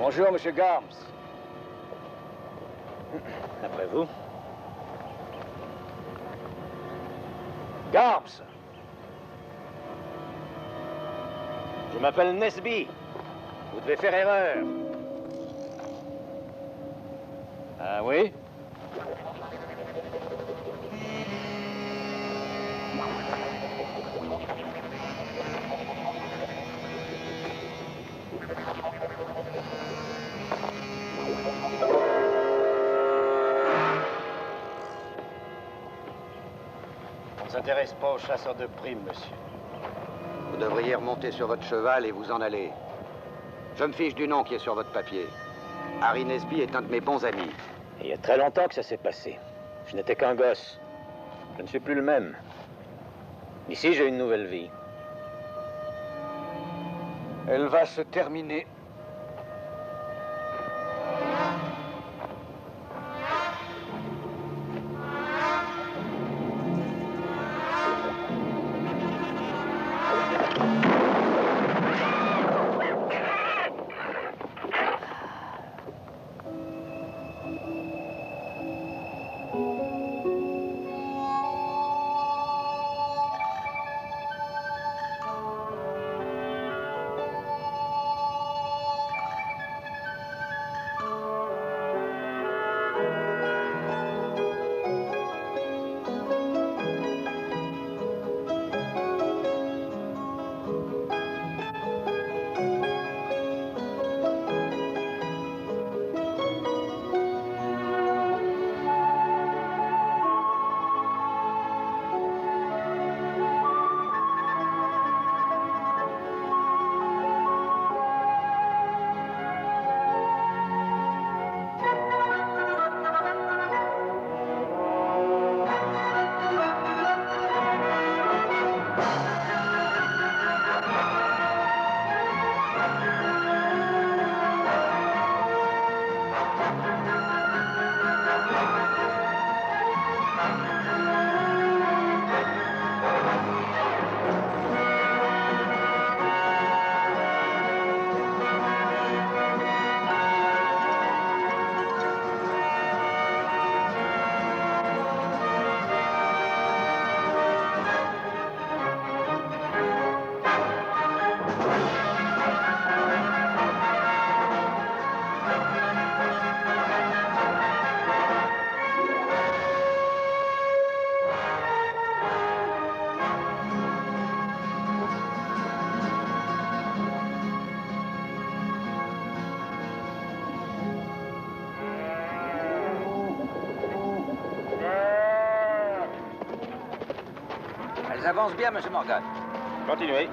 Bonjour, Monsieur Garms. Après vous. Garms. Je m'appelle Nesby. Vous devez faire erreur. Ah oui? On ne s'intéresse pas aux chasseurs de primes, monsieur. Vous devriez remonter sur votre cheval et vous en aller. Je me fiche du nom qui est sur votre papier. Harry Nesby est un de mes bons amis. Il y a très longtemps que ça s'est passé. Je n'étais qu'un gosse. Je ne suis plus le même. Ici, j'ai une nouvelle vie. Elle va se terminer. Elles avancent bien, Monsieur Morgan. Continuez.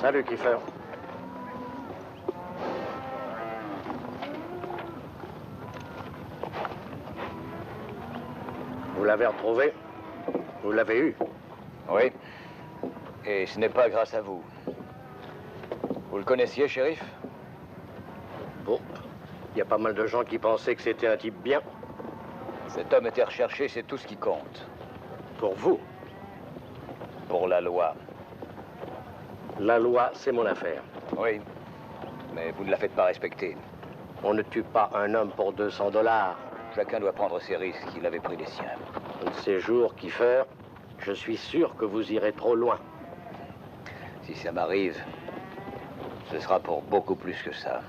Salut, Kiefer. Vous l'avez retrouvé? Vous l'avez eu? Oui. Et ce n'est pas grâce à vous. Vous le connaissiez, shérif? Bon. Il y a pas mal de gens qui pensaient que c'était un type bien. Cet homme était recherché, c'est tout ce qui compte. Pour vous? pour la loi. La loi, c'est mon affaire. Oui, mais vous ne la faites pas respecter. On ne tue pas un homme pour 200 $. Chacun doit prendre ses risques. Il avait pris les siens. Un de ces jours, Kiefer, je suis sûr que vous irez trop loin. Si ça m'arrive, ce sera pour beaucoup plus que ça.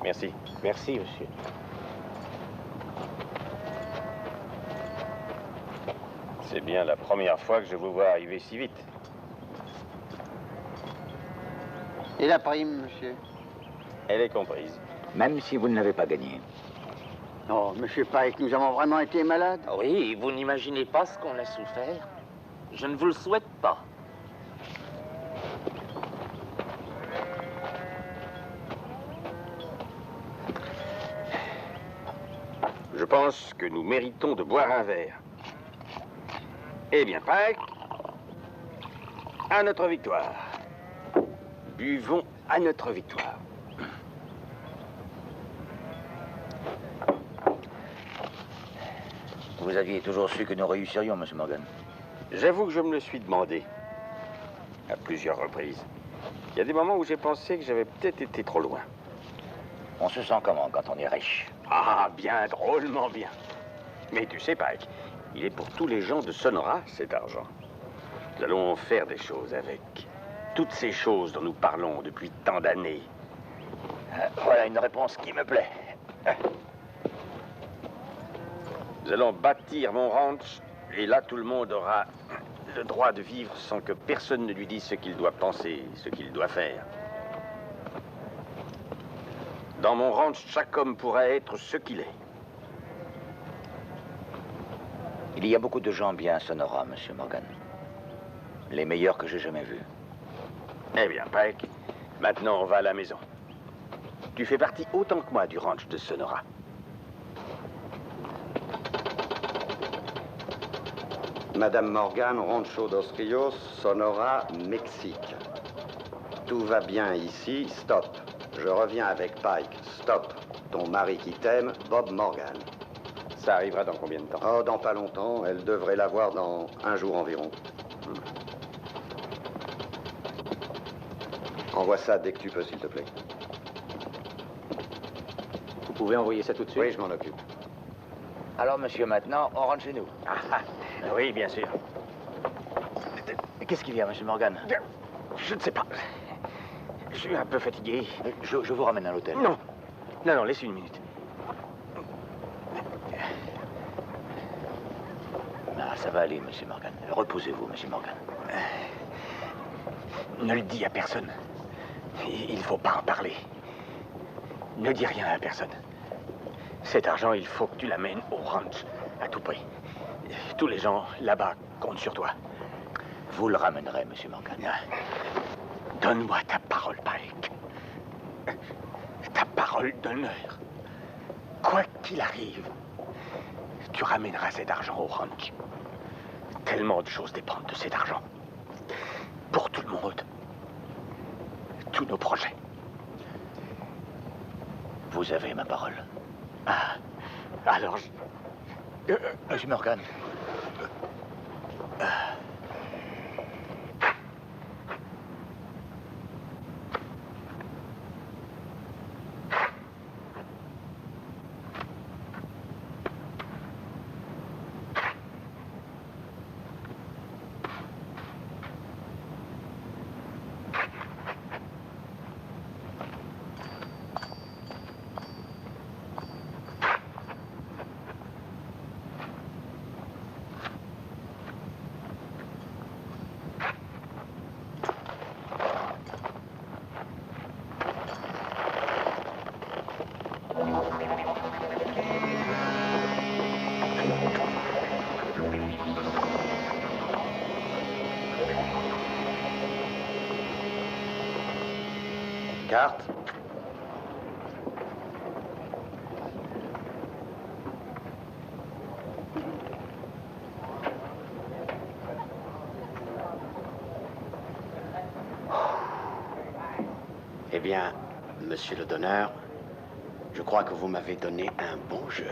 Merci. Merci, monsieur. C'est bien la première fois que je vous vois arriver si vite. Et la prime, monsieur? Elle est comprise. Même si vous ne l'avez pas gagné. Oh, monsieur Pike, nous avons vraiment été malades. Oui, vous n'imaginez pas ce qu'on a souffert. Je ne vous le souhaite pas. Je pense que nous méritons de boire un verre. Eh bien, Pike, à notre victoire. Buvons à notre victoire. Vous aviez toujours su que nous réussirions, Monsieur Morgan. J'avoue que je me le suis demandé. À plusieurs reprises. Il y a des moments où j'ai pensé que j'avais peut-être été trop loin. On se sent comment quand on est riche? Ah, bien, drôlement bien. Mais tu sais, Pike, il est pour tous les gens de Sonora, cet argent. Nous allons faire des choses avec. Toutes ces choses dont nous parlons depuis tant d'années. Voilà une réponse qui me plaît. Nous allons bâtir mon ranch, et là, tout le monde aura le droit de vivre sans que personne ne lui dise ce qu'il doit penser, ce qu'il doit faire. Dans mon ranch, chaque homme pourra être ce qu'il est. Il y a beaucoup de gens bien à Sonora, Monsieur Morgan. Les meilleurs que j'ai jamais vus. Eh bien, Pike, maintenant on va à la maison. Tu fais partie autant que moi du ranch de Sonora. Madame Morgan, Rancho dos Rios, Sonora, Mexique. Tout va bien ici, stop. Je reviens avec Pike, stop. Ton mari qui t'aime, Bob Morgan. Ça arrivera dans combien de temps? Oh, dans pas longtemps. Elle devrait l'avoir dans 1 jour environ. Envoie ça dès que tu peux, s'il te plaît. Vous pouvez envoyer ça tout de suite? Oui, je m'en occupe. Alors, monsieur, maintenant, on rentre chez nous. Oui, bien sûr. Qu'est-ce qu'il y a, Monsieur Morgan? Je ne sais pas. Je suis un peu fatigué. Je vous ramène à l'hôtel. Non. Non, laisse une minute. Ah, ça va aller, Monsieur Morgan. Reposez-vous, Monsieur Morgan. Ne le dis à personne. Il ne faut pas en parler. Ne dis rien à personne. Cet argent, il faut que tu l'amènes au ranch, à tout prix. Tous les gens là-bas comptent sur toi. Vous le ramènerez, Monsieur Morgan. Donne-moi ta parole, Pike. Ta parole d'honneur. Quoi qu'il arrive, tu ramèneras cet argent au ranch. Tellement de choses dépendent de cet argent. Pour tout le monde. Tous nos projets. Vous avez ma parole. Ah, alors Monsieur Morgan. Carte. Eh bien, monsieur le donneur, je crois que vous m'avez donné un bon jeu.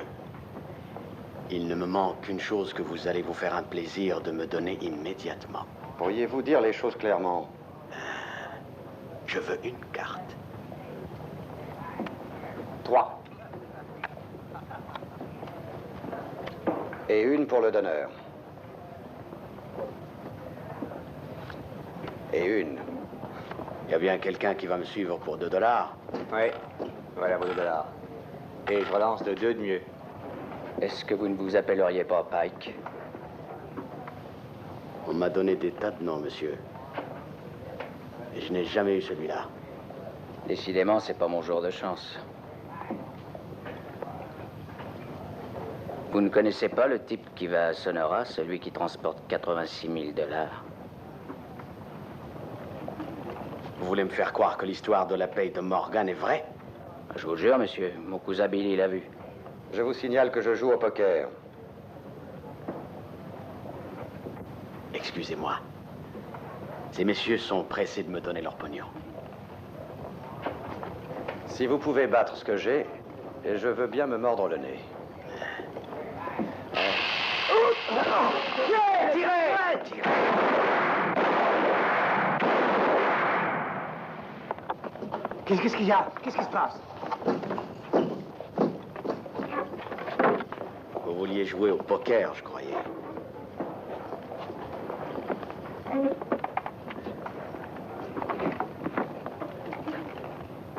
Il ne me manque qu'une chose que vous allez vous faire un plaisir de me donner immédiatement. Pourriez-vous dire les choses clairement? Je veux une carte. 3. Et une pour le donneur. Et une. Il y a bien quelqu'un qui va me suivre pour $2. Oui, voilà vos $2. Et je relance de 2 de mieux. Est-ce que vous ne vous appelleriez pas Pike? On m'a donné des tas de noms, monsieur. Et je n'ai jamais eu celui-là. Décidément, c'est pas mon jour de chance. Vous ne connaissez pas le type qui va à Sonora, celui qui transporte 86 000 $? Vous voulez me faire croire que l'histoire de la paye de Morgan est vraie? Je vous jure, monsieur, mon cousin Billy l'a vu. Je vous signale que je joue au poker. Excusez-moi. Ces messieurs sont pressés de me donner leur pognon. Si vous pouvez battre ce que j'ai, je veux bien me mordre le nez. Tirez! Qu'est-ce qu'il y a? Qu'est-ce qui se passe? Vous vouliez jouer au poker, je croyais.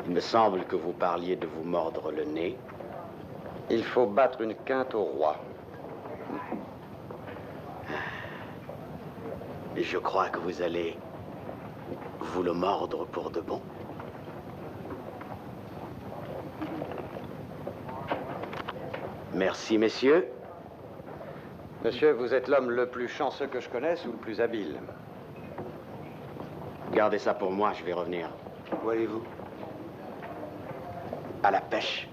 Il me semble que vous parliez de vous mordre le nez. Il faut battre une quinte au roi. Et je crois que vous allez vous le mordre pour de bon. Merci, messieurs. Monsieur, vous êtes l'homme le plus chanceux que je connaisse ou le plus habile? Gardez ça pour moi, je vais revenir. Où allez-vous? À la pêche.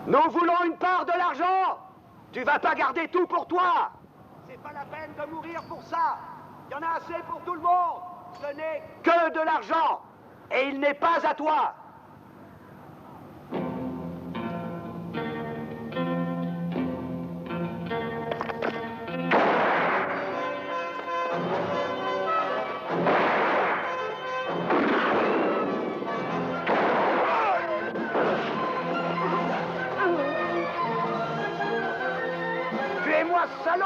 Nous voulons une part de l'argent! Tu vas pas garder tout pour toi! C'est pas la peine de mourir pour ça! Il y en a assez pour tout le monde! Ce n'est que de l'argent! Et il n'est pas à toi! Tuez-moi, salaud!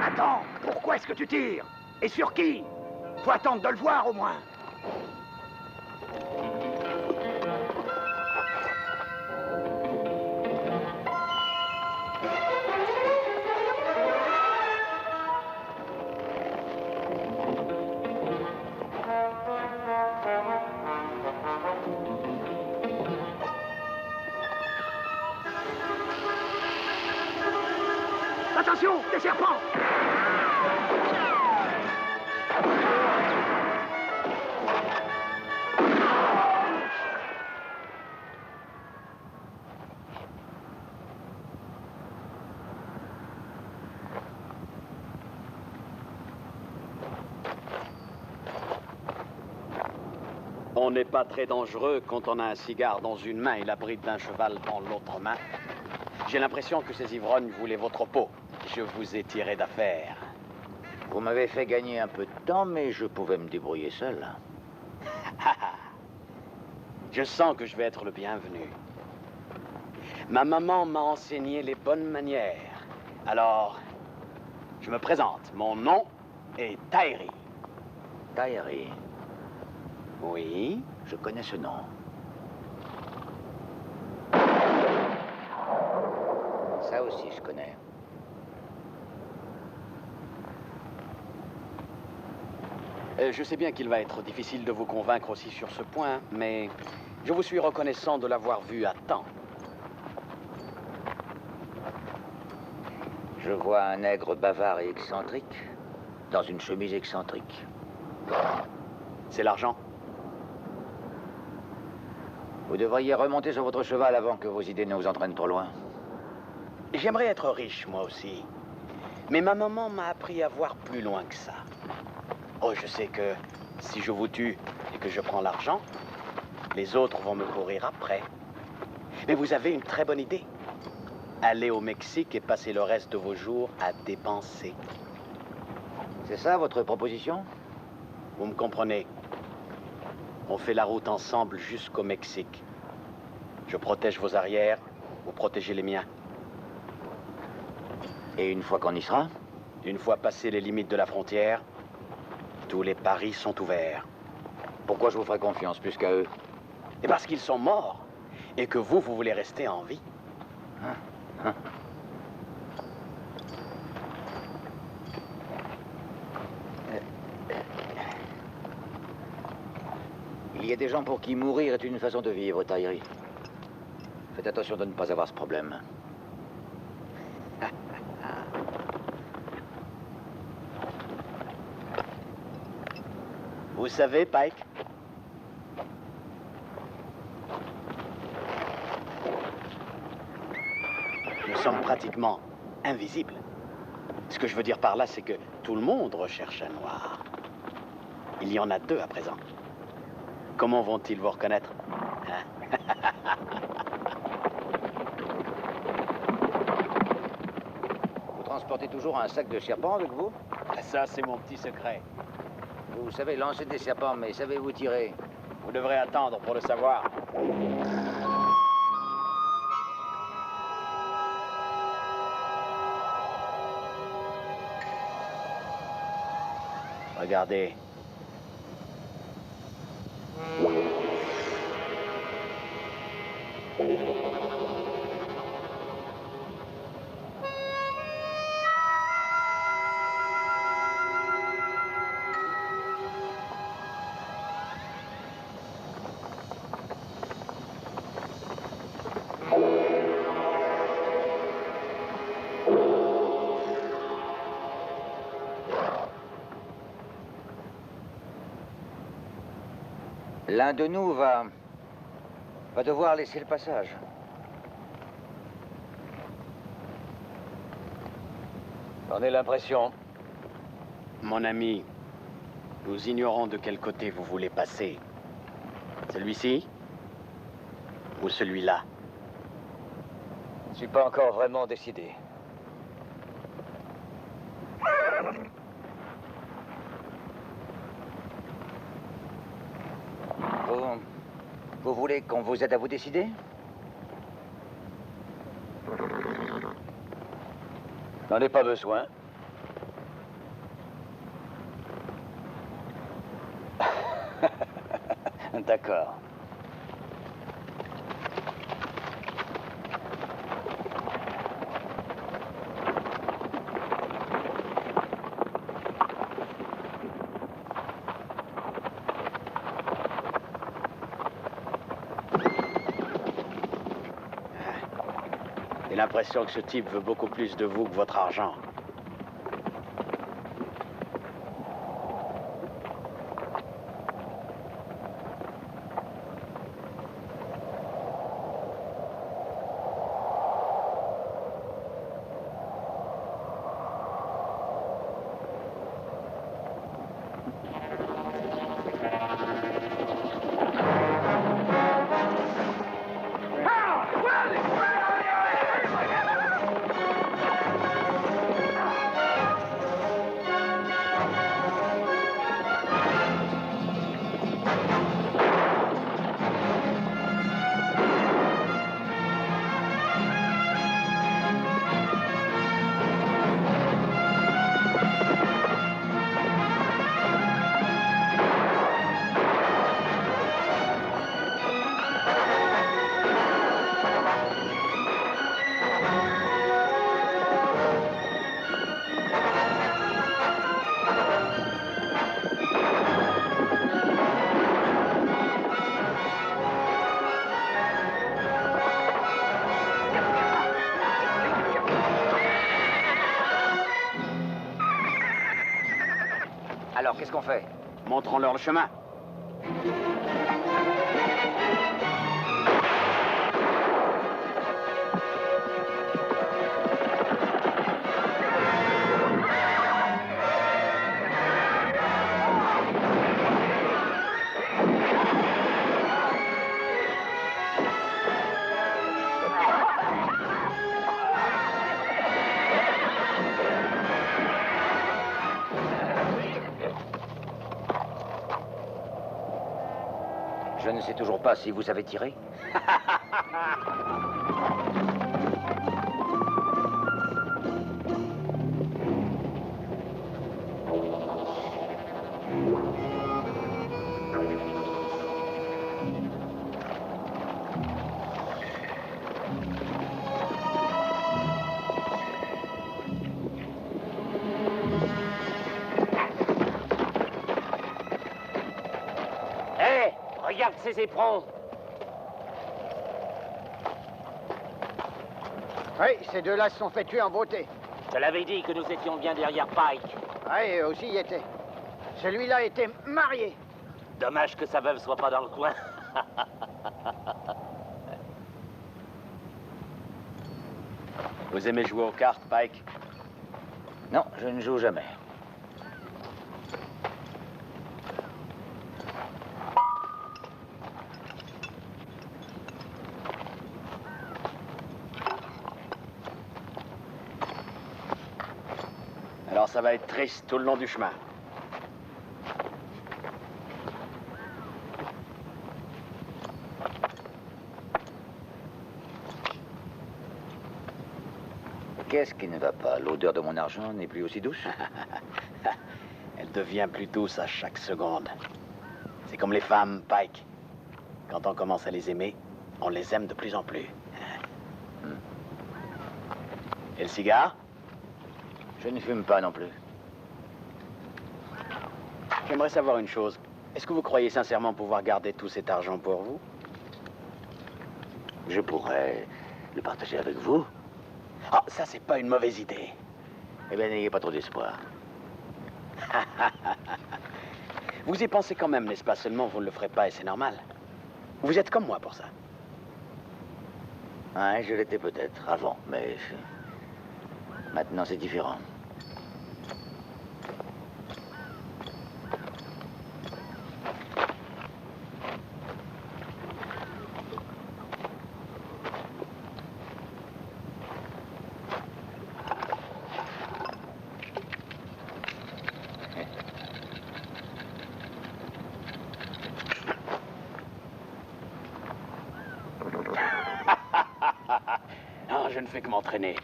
Attends, pourquoi est-ce que tu tires? Et sur qui? Faut attendre de le voir, au moins. Attention, des serpents! On n'est pas très dangereux quand on a un cigare dans une main et la bride d'un cheval dans l'autre main. J'ai l'impression que ces ivrognes voulaient votre peau. Je vous ai tiré d'affaire. Vous m'avez fait gagner un peu de temps, mais je pouvais me débrouiller seul. Je sens que je vais être le bienvenu. Ma maman m'a enseigné les bonnes manières. Alors, je me présente. Mon nom est Tyree. Tyree. Oui? Je connais ce nom. Ça aussi, je connais. Je sais bien qu'il va être difficile de vous convaincre aussi sur ce point, mais je vous suis reconnaissant de l'avoir vu à temps. Je vois un nègre bavard et excentrique dans une chemise excentrique. C'est l'argent. Vous devriez remonter sur votre cheval avant que vos idées ne vous entraînent trop loin. J'aimerais être riche, moi aussi. Mais ma maman m'a appris à voir plus loin que ça. Oh, je sais que si je vous tue et que je prends l'argent, les autres vont me courir après. Mais vous avez une très bonne idée. Allez au Mexique et passez le reste de vos jours à dépenser. C'est ça, votre proposition? Vous me comprenez? On fait la route ensemble jusqu'au Mexique. Je protège vos arrières, vous protégez les miens. Et une fois qu'on y sera? Une fois passé les limites de la frontière, tous les paris sont ouverts. Pourquoi je vous ferai confiance plus qu'à eux? Et parce qu'ils sont morts, et que vous voulez rester en vie. Il y a des gens pour qui mourir est une façon de vivre, Tyree. Faites attention de ne pas avoir ce problème. Vous savez, Pike, nous sommes pratiquement invisibles. Ce que je veux dire par là, c'est que tout le monde recherche un noir. Il y en a 2 à présent. Comment vont-ils vous reconnaître? Vous transportez toujours un sac de serpents avec vous? Ça, c'est mon petit secret. Vous savez lancer des serpents, mais savez-vous tirer? Vous devrez attendre pour le savoir. Regardez. L'un de nous va devoir laisser le passage. J'en ai l'impression. Mon ami, nous ignorons de quel côté vous voulez passer. Celui-ci ou celui-là? Je suis pas encore vraiment décidé. Vous voulez qu'on vous aide à vous décider? N'en ai pas besoin. D'accord. J'ai l'impression que ce type veut beaucoup plus de vous que votre argent. Alors, qu'est-ce qu'on fait? Montrons-leur le chemin. Je ne sais toujours pas si vous avez tiré. Hé, regarde ces éperons. Oui, ces deux-là se sont fait tuer en beauté. Je l'avais dit que nous étions bien derrière Pike. Oui, eux aussi y étaient. Celui-là était marié. Dommage que sa veuve soit pas dans le coin. Vous aimez jouer aux cartes, Pike? Non, je ne joue jamais. Alors ça va être triste tout le long du chemin. Qu'est-ce qui ne va pas? L'odeur de mon argent n'est plus aussi douce? Elle devient plus douce à chaque seconde. C'est comme les femmes, Pike. Quand on commence à les aimer, on les aime de plus en plus. Et le cigare? Je ne fume pas non plus. J'aimerais savoir une chose. Est-ce que vous croyez sincèrement pouvoir garder tout cet argent pour vous? Je pourrais le partager avec vous. Ah, ça, c'est pas une mauvaise idée. Eh bien, n'ayez pas trop d'espoir. Vous y pensez quand même, n'est-ce pas? Seulement, vous ne le ferez pas et c'est normal. Vous êtes comme moi pour ça. Ouais, je l'étais peut-être avant, mais maintenant c'est différent. Non, je ne fais que m'entraîner.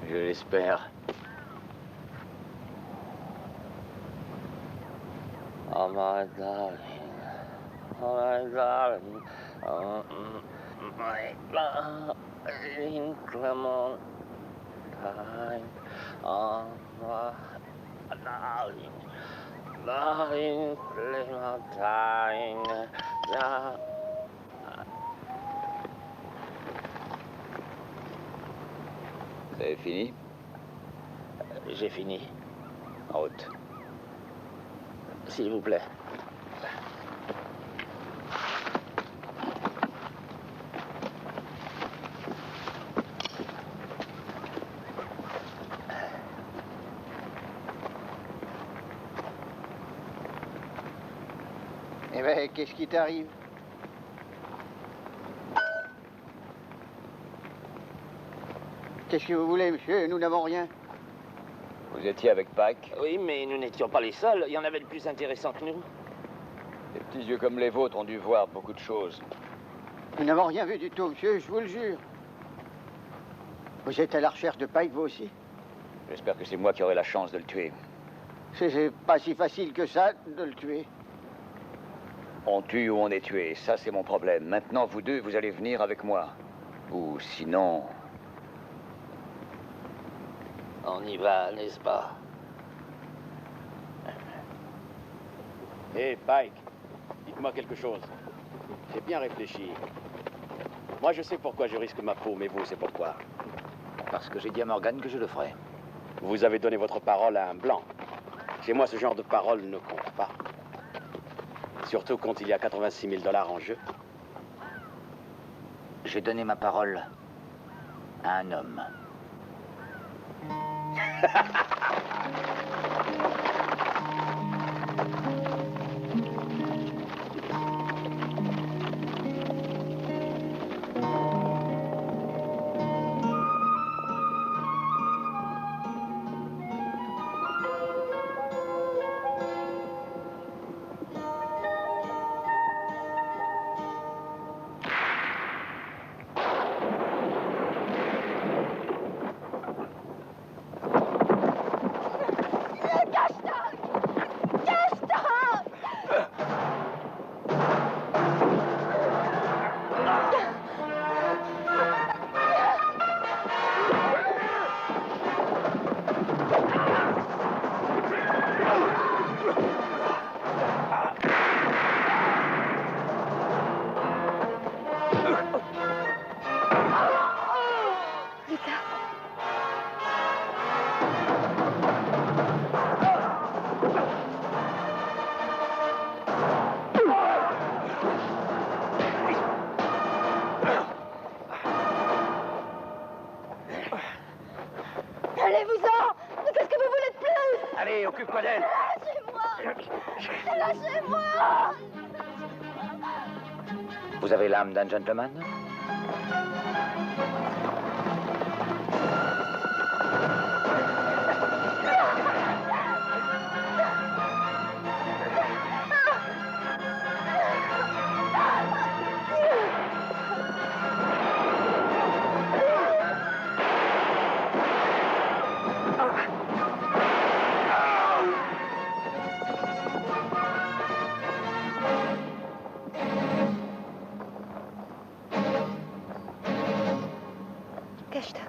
Je l'espère. Oh, my darling. Oh, my darling. Oh, my darling Clementine. Oh, my darling. Darling Clementine. Vous avez fini? J'ai fini. En route. S'il vous plaît. Eh ben, qu'est-ce qui t'arrive? Qu'est-ce que vous voulez, monsieur? Nous n'avons rien. Vous étiez avec Pike? Oui, mais nous n'étions pas les seuls. Il y en avait de plus intéressants que nous. Des petits yeux comme les vôtres ont dû voir beaucoup de choses. Nous n'avons rien vu du tout, monsieur, je vous le jure. Vous êtes à la recherche de Pike, vous aussi? J'espère que c'est moi qui aurai la chance de le tuer. C'est pas si facile que ça, de le tuer. On tue ou on est tué, ça c'est mon problème. Maintenant, vous deux, vous allez venir avec moi. Ou sinon... On y va, n'est-ce pas? Hé, Pike, dites-moi quelque chose. J'ai bien réfléchi. Moi, je sais pourquoi je risque ma peau, mais vous, c'est pourquoi. Parce que j'ai dit à Morgan que je le ferai. Vous avez donné votre parole à un blanc. Chez moi, ce genre de parole ne compte pas. Surtout quand il y a 86 000 $ en jeu. J'ai donné ma parole à un homme. Allez-vous-en! Mais qu'est-ce que vous voulez de plus? Allez, occupe-toi d'elle! Lâchez-moi! Lâchez-moi! Vous avez l'âme d'un gentleman? Cache-toi.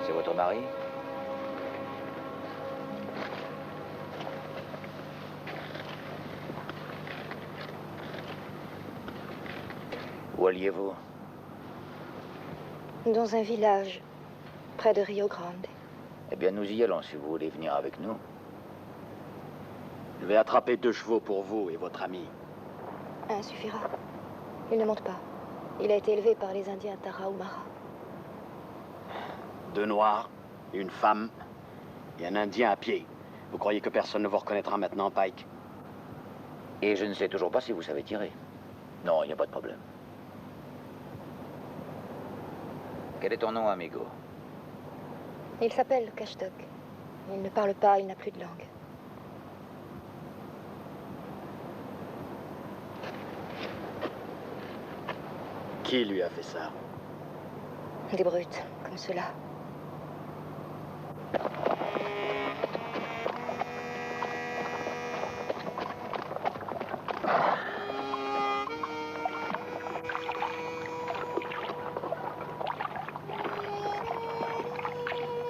C'est votre mari? Où alliez-vous? Dans un village, près de Rio Grande. Eh bien, nous y allons si vous voulez venir avec nous. Je vais attraper 2 chevaux pour vous et votre ami. Un suffira. Il ne monte pas. Il a été élevé par les Indiens Tarahumara. 2 noirs, une femme et un Indien à pied. Vous croyez que personne ne vous reconnaîtra maintenant, Pike? Et je ne sais toujours pas si vous savez tirer. Non, il n'y a pas de problème. Quel est ton nom, amigo? Il s'appelle Cachetok. Il ne parle pas, il n'a plus de langue. Qui lui a fait ça? Des brutes, comme ceux-là.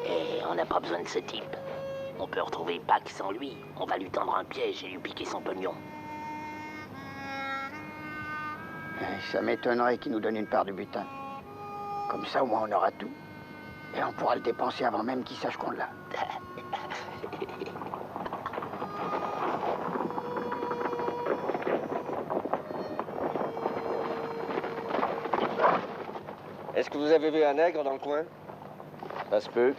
Et on n'a pas besoin de ce type. On peut retrouver Pac sans lui. On va lui tendre un piège et lui piquer son pognon. Ça m'étonnerait qu'il nous donne une part du butin. Comme ça, au moins, on aura tout. Et on pourra le dépenser avant même qu'il sache qu'on l'a. Est-ce que vous avez vu un nègre dans le coin? Ça se peut.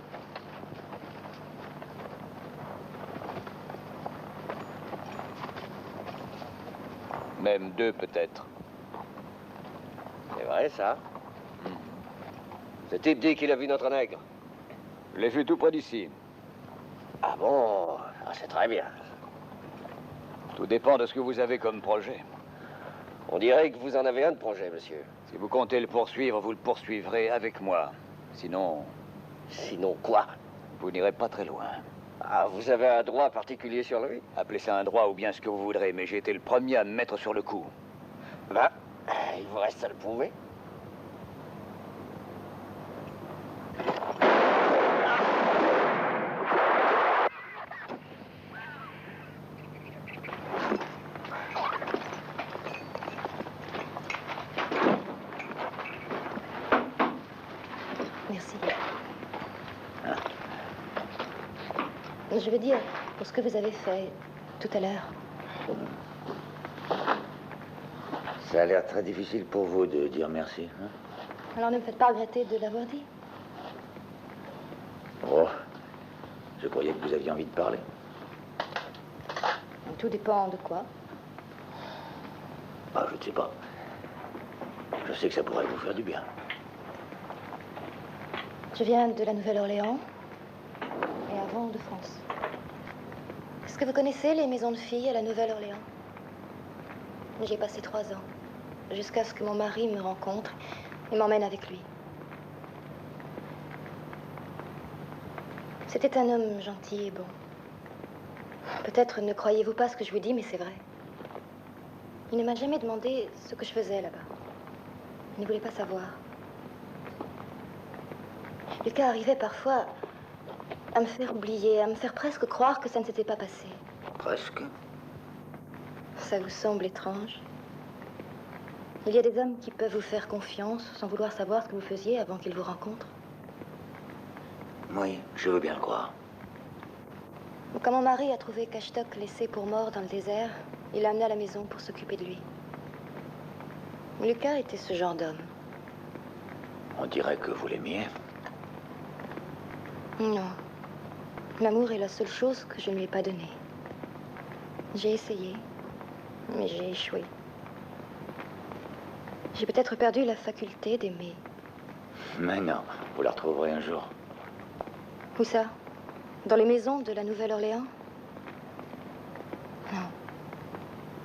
Même deux, peut-être. C'est vrai, ça. Ce type dit qu'il a vu notre nègre. Je l'ai vu tout près d'ici. Ah bon? Ah, c'est très bien. Tout dépend de ce que vous avez comme projet. On dirait que vous en avez un de projet, monsieur. Si vous comptez le poursuivre, vous le poursuivrez avec moi. Sinon, Sinon quoi? vous n'irez pas très loin. Ah, vous avez un droit particulier sur lui? Appelez ça un droit ou bien ce que vous voudrez, mais j'ai été le premier à me mettre sur le coup. Ben, il vous reste à le prouver. Merci. Je veux dire, pour ce que vous avez fait tout à l'heure. Ça a l'air très difficile pour vous de dire merci, hein? Alors ne me faites pas regretter de l'avoir dit. Oh, je croyais que vous aviez envie de parler. Tout dépend de quoi. Ah, je ne sais pas. Je sais que ça pourrait vous faire du bien. Je viens de la Nouvelle-Orléans et avant de France. Est-ce que vous connaissez les maisons de filles à la Nouvelle-Orléans? J'y ai passé 3 ans, jusqu'à ce que mon mari me rencontre et m'emmène avec lui. C'était un homme gentil et bon. Peut-être ne croyez-vous pas ce que je vous dis, mais c'est vrai. Il ne m'a jamais demandé ce que je faisais là-bas. Il ne voulait pas savoir. Lucas arrivait parfois à me faire oublier, à me faire presque croire que ça ne s'était pas passé. Presque. Ça vous semble étrange? Il y a des hommes qui peuvent vous faire confiance sans vouloir savoir ce que vous faisiez avant qu'ils vous rencontrent. Oui, je veux bien le croire. Quand mon mari a trouvé Cachetok laissé pour mort dans le désert, il l'a amené à la maison pour s'occuper de lui. Lucas était ce genre d'homme. On dirait que vous l'aimiez. Non. L'amour est la seule chose que je ne lui ai pas donnée. J'ai essayé, mais j'ai échoué. J'ai peut-être perdu la faculté d'aimer. Mais non, vous la retrouverez un jour. Où ça? Dans les maisons de la Nouvelle-Orléans? Non.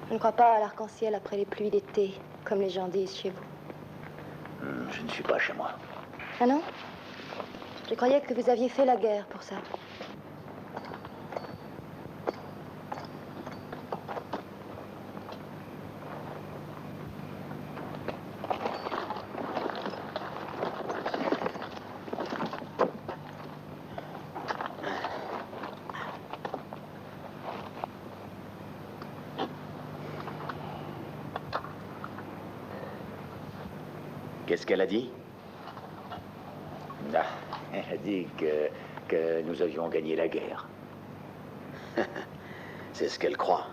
Je ne crois pas à l'arc-en-ciel après les pluies d'été, comme les gens disent chez vous. Je ne suis pas chez moi. Ah non? Je croyais que vous aviez fait la guerre pour ça. Qu'est-ce qu'elle a dit? Ah, elle a dit que nous avions gagné la guerre. C'est ce qu'elle croit.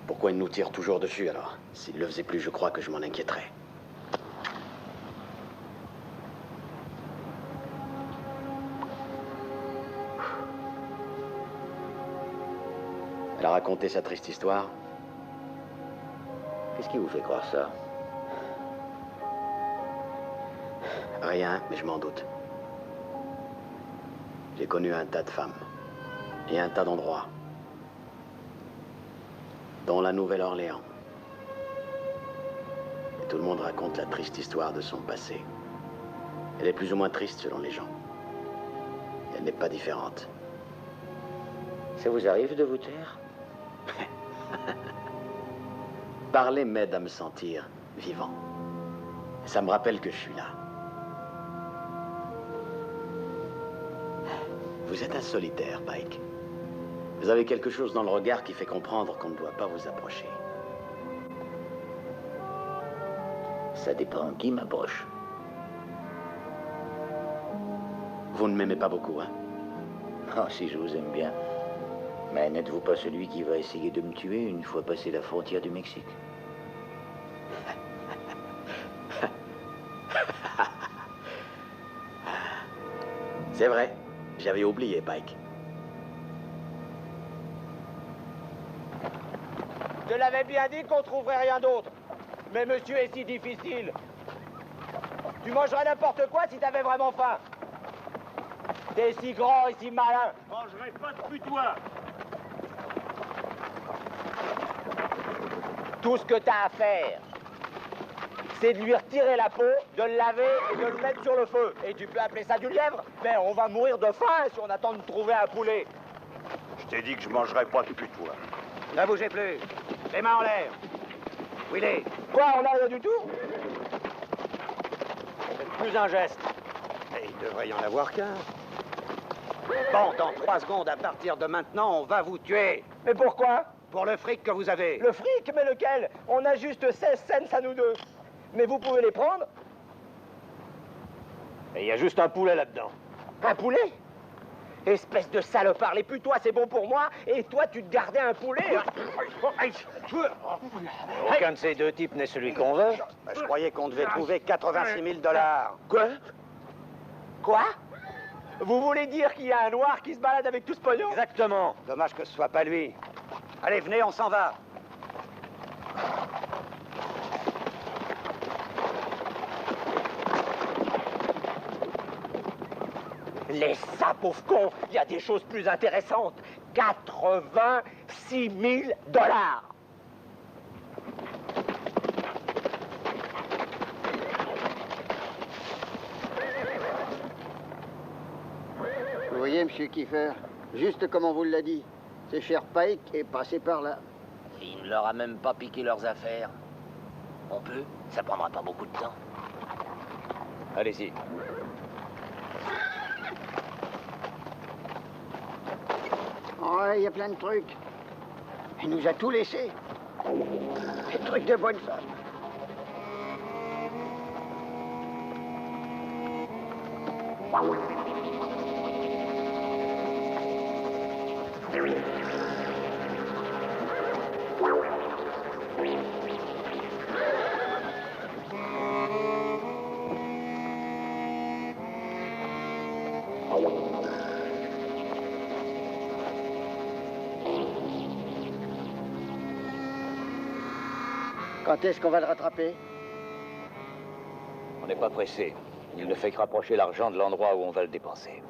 Pourquoi elle nous tire toujours dessus, alors? S'il le faisait plus, je crois que je m'en inquiéterais. Elle a raconté sa triste histoire. Qu'est-ce Qu'est-ce qui vous fait croire ça? Rien, mais je m'en doute. J'ai connu un tas de femmes. Et un tas d'endroits. Dont la Nouvelle-Orléans. Et tout le monde raconte la triste histoire de son passé. Elle est plus ou moins triste selon les gens. Elle n'est pas différente. Ça vous arrive de vous taire? Parler m'aide à me sentir vivant. Ça me rappelle que je suis là. Vous êtes un solitaire, Pike. Vous avez quelque chose dans le regard qui fait comprendre qu'on ne doit pas vous approcher. Ça dépend qui m'approche. Vous ne m'aimez pas beaucoup, hein? Oh, si je vous aime bien. Mais n'êtes-vous pas celui qui va essayer de me tuer une fois passé la frontière du Mexique? C'est vrai, j'avais oublié, Pike. Je l'avais bien dit qu'on trouverait rien d'autre. Mais monsieur est si difficile. Tu mangerais n'importe quoi si t'avais vraiment faim. T'es si grand et si malin. Je mangerai pas de putois. Tout ce que t'as à faire, c'est de lui retirer la peau, de le laver et de le mettre sur le feu. Et tu peux appeler ça du lièvre? Mais on va mourir de faim si on attend de trouver un poulet. Je t'ai dit que je mangerais pas de putois. Ne bougez plus. Les mains en l'air. Où il est? Quoi, on n'a rien du tout? Faites plus un geste. Et il devrait y en avoir qu'un. Bon, dans 3 secondes, à partir de maintenant, on va vous tuer. Mais pourquoi? Pour le fric que vous avez. Le fric? Mais lequel? On a juste 16 cents à nous deux. Mais vous pouvez les prendre? Et il y a juste un poulet là-dedans. Un poulet? Espèce de salopard, les putois c'est bon pour moi, et toi tu te gardais un poulet? Aucun de ces deux types n'est celui qu'on veut. Je croyais qu'on devait trouver 86 000 $. Quoi? Quoi? Vous voulez dire qu'il y a un noir qui se balade avec tout ce pognon? Exactement. Dommage que ce soit pas lui. Allez, venez, on s'en va. Laisse ça, pauvre con. Il y a des choses plus intéressantes. 86 000 $. Vous voyez, monsieur Kiefer, juste comme on vous l'a dit, ce cher Pike est passé par là. Il ne leur a même pas piqué leurs affaires. On peut? Ça prendra pas beaucoup de temps. Allez-y. Ouais, il y a plein de trucs. Il nous a tout laissé. Des trucs de bonne femme. Quand est-ce qu'on va le rattraper? On n'est pas pressé. Il ne fait que rapprocher l'argent de l'endroit où on va le dépenser.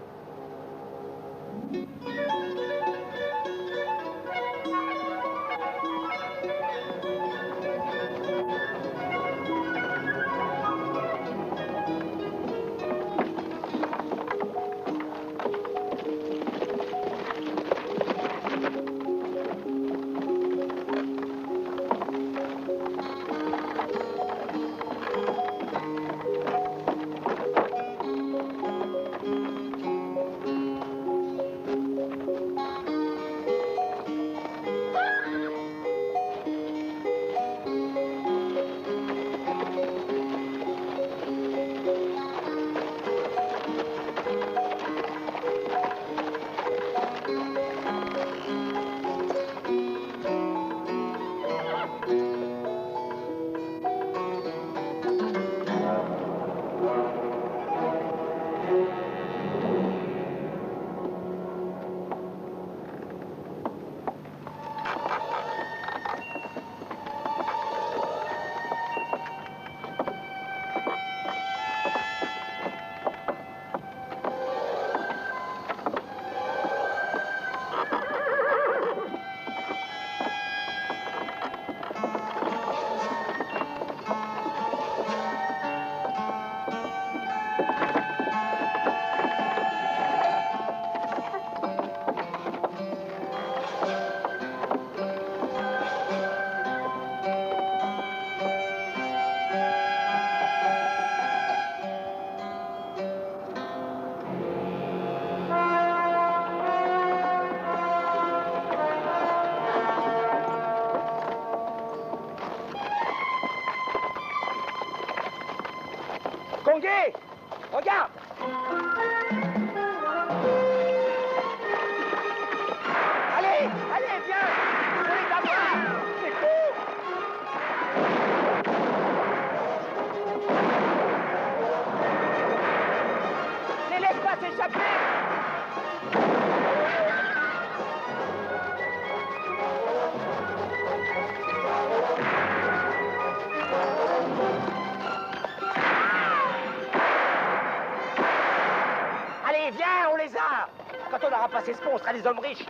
fera passer ce pont, on sera des hommes riches.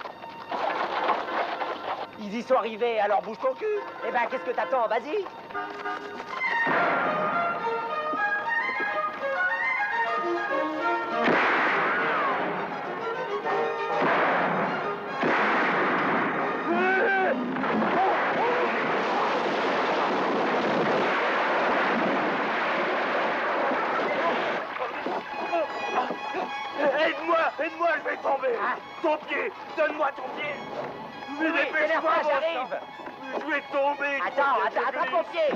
Ils y sont arrivés, alors bouge ton cul. Eh ben, qu'est-ce que t'attends? Vas-y. Aide-moi, je vais tomber. Ton pied, donne-moi ton pied. Mais dépêche-moi, j'arrive. Je vais tomber. Attends, attrape mon pied.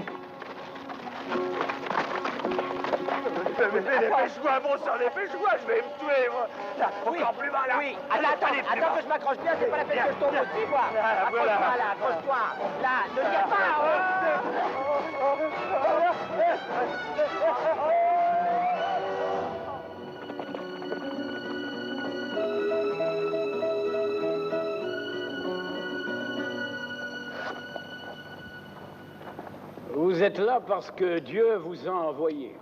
Mais dépêche-moi, bon sang, dépêche-moi, je vais me tuer, moi. Là, encore plus mal, là. Oui, attends que je m'accroche bien, c'est pas la peine que je tombe aussi, moi. Accroche-toi, là, accroche-toi. Là, ne viens pas. Vous êtes là parce que Dieu vous a envoyé.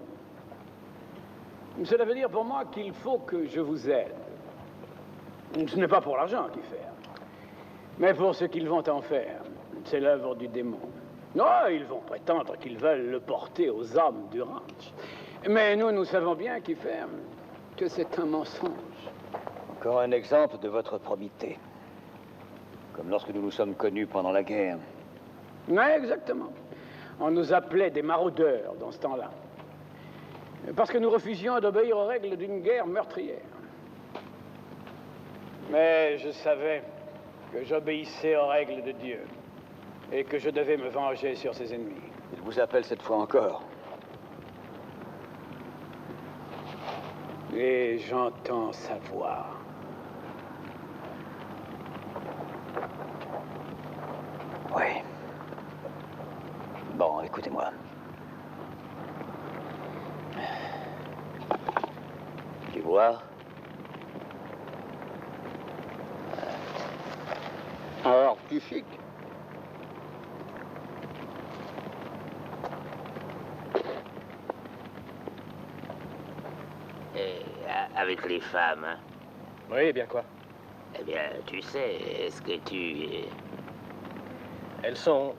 Cela veut dire pour moi qu'il faut que je vous aide. Ce n'est pas pour l'argent qu'il fait, mais pour ce qu'ils vont en faire. C'est l'œuvre du démon. Non, ils vont prétendre qu'ils veulent le porter aux âmes du ranch. Mais nous savons bien, Kiefer, que c'est un mensonge. Encore un exemple de votre probité. Comme lorsque nous nous sommes connus pendant la guerre. Oui, exactement. On nous appelait des maraudeurs dans ce temps-là. Parce que nous refusions d'obéir aux règles d'une guerre meurtrière. Mais je savais que j'obéissais aux règles de Dieu et que je devais me venger sur ses ennemis. Il vous appelle cette fois encore. Et j'entends sa voix. Oui. Bon, écoutez-moi. Tu vois? Alors, plus chic. Et avec les femmes, hein? Oui, bien quoi? Eh bien, tu sais, est-ce que tu... Elles sont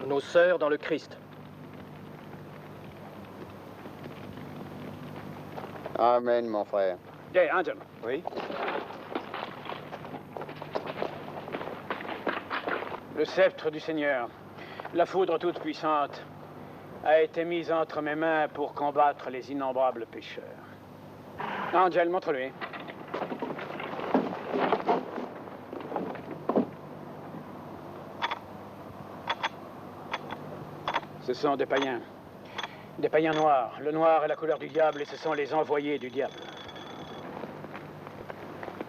nos sœurs dans le Christ. Amen, mon frère. Hey, Angel. Oui? Le sceptre du Seigneur, la foudre toute puissante, a été mise entre mes mains pour combattre les innombrables pécheurs. Angel, montre-lui. Ce sont des païens. Des païens noirs. Le noir est la couleur du diable et ce sont les envoyés du diable.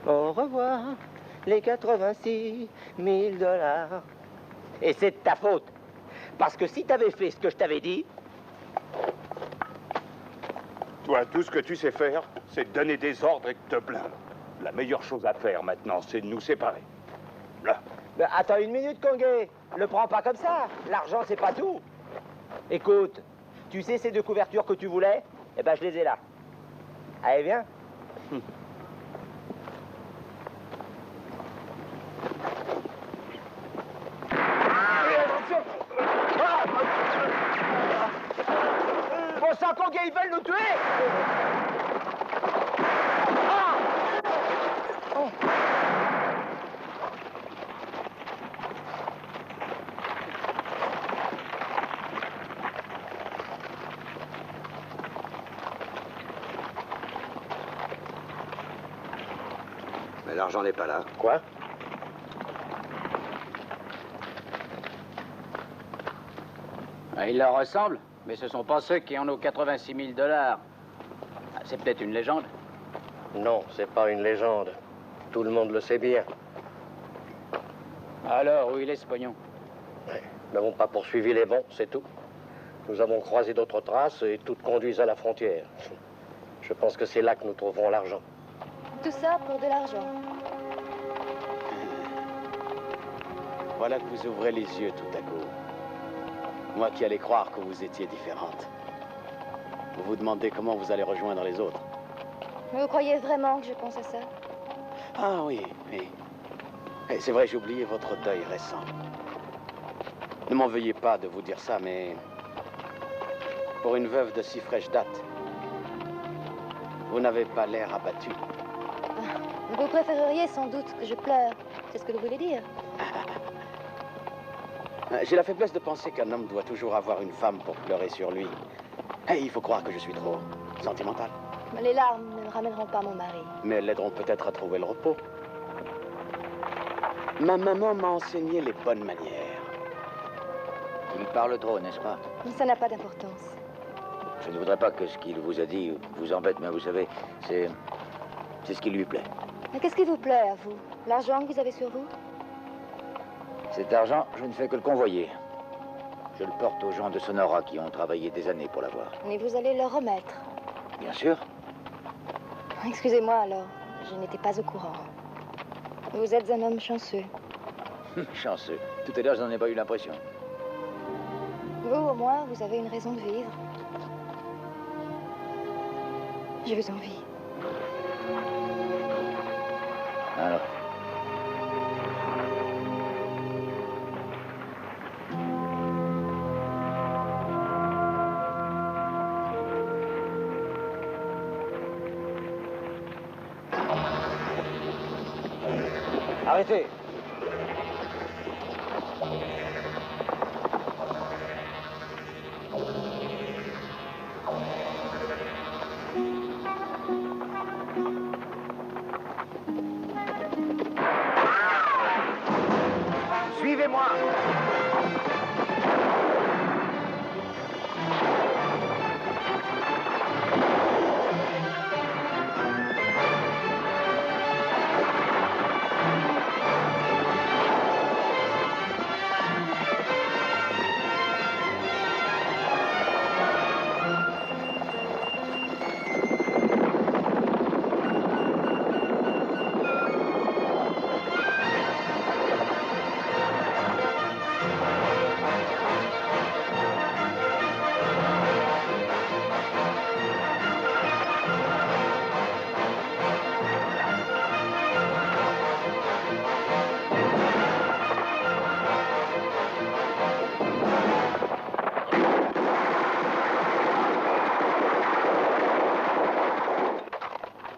Au revoir, les 86 000 $. Et c'est de ta faute. Parce que si t'avais fait ce que je t'avais dit... Toi, tout ce que tu sais faire, c'est donner des ordres et te plaindre. La meilleure chose à faire maintenant, c'est de nous séparer. Là. Mais attends une minute, Conguet. Le prends pas comme ça. L'argent, c'est pas tout. Écoute, tu sais ces deux couvertures que tu voulais? Eh ben, je les ai là. Allez, viens. Bon sang, Conguet, ils veulent nous tuer! Mais l'argent n'est pas là. Quoi? Il leur ressemble, mais ce sont pas ceux qui en ont 86 000 $. C'est peut-être une légende. Non, c'est pas une légende. Tout le monde le sait bien. Alors, où il est ce pognon? Nous n'avons pas poursuivi les bons, c'est tout. Nous avons croisé d'autres traces et toutes conduisent à la frontière. Je pense que c'est là que nous trouverons l'argent. Tout ça pour de l'argent. Voilà que vous ouvrez les yeux tout à coup. Moi qui allais croire que vous étiez différente. Vous vous demandez comment vous allez rejoindre les autres. Vous croyez vraiment que je pense à ça? Ah oui, oui. C'est vrai, j'ai oublié votre deuil récent. Ne m'en veuillez pas de vous dire ça, mais pour une veuve de si fraîche date, vous n'avez pas l'air abattu. Vous préféreriez sans doute que je pleure. C'est ce que vous voulez dire. J'ai la faiblesse de penser qu'un homme doit toujours avoir une femme pour pleurer sur lui. Et il faut croire que je suis trop sentimental. Les larmes ne ramèneront pas mon mari. Mais elles l'aideront peut-être à trouver le repos. Ma maman m'a enseigné les bonnes manières. Il parle trop, n'est-ce pas? Ça n'a pas d'importance. Je ne voudrais pas que ce qu'il vous a dit vous embête, mais vous savez, c'est ce qui lui plaît. Mais qu'est-ce qui vous plaît à vous? L'argent que vous avez sur vous? Cet argent, je ne fais que le convoyer. Je le porte aux gens de Sonora qui ont travaillé des années pour l'avoir. Et vous allez le remettre? Bien sûr. Excusez-moi alors, je n'étais pas au courant. Vous êtes un homme chanceux. Chanceux. Tout à l'heure, je n'en ai pas eu l'impression. Vous, au moins, vous avez une raison de vivre. Je vous envie. Alors. Arrêtez! Suivez-moi!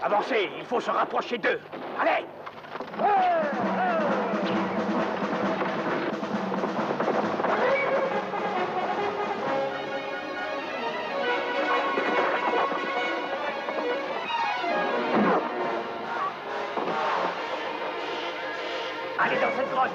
Avancez, il faut se rapprocher d'eux. Allez! Allez dans cette grotte!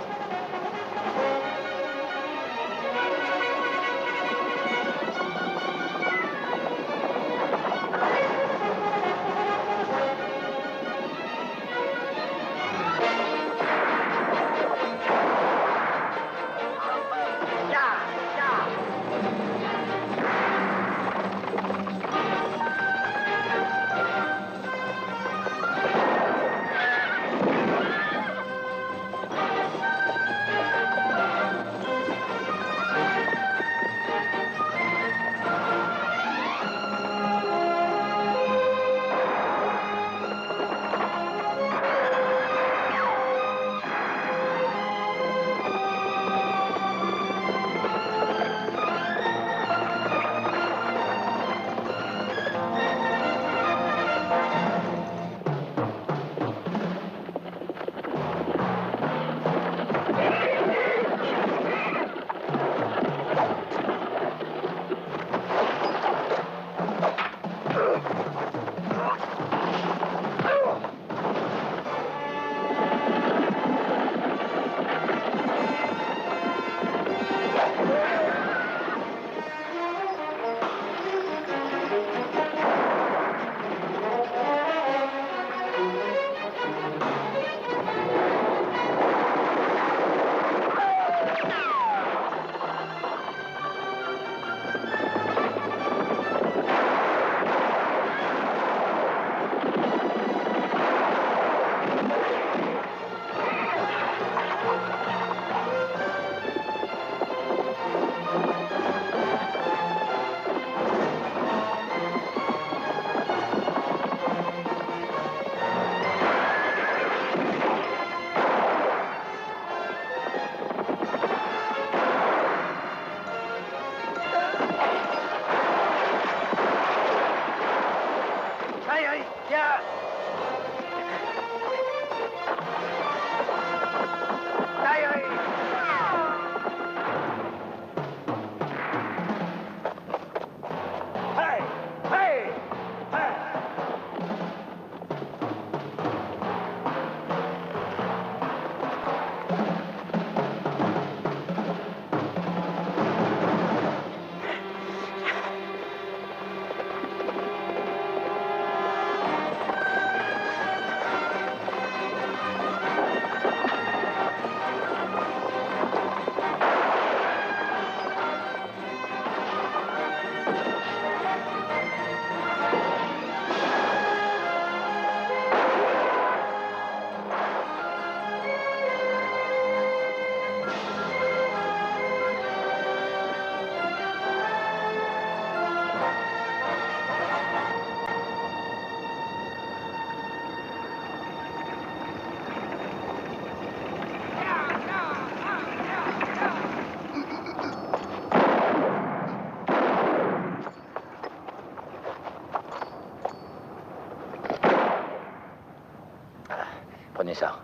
ça.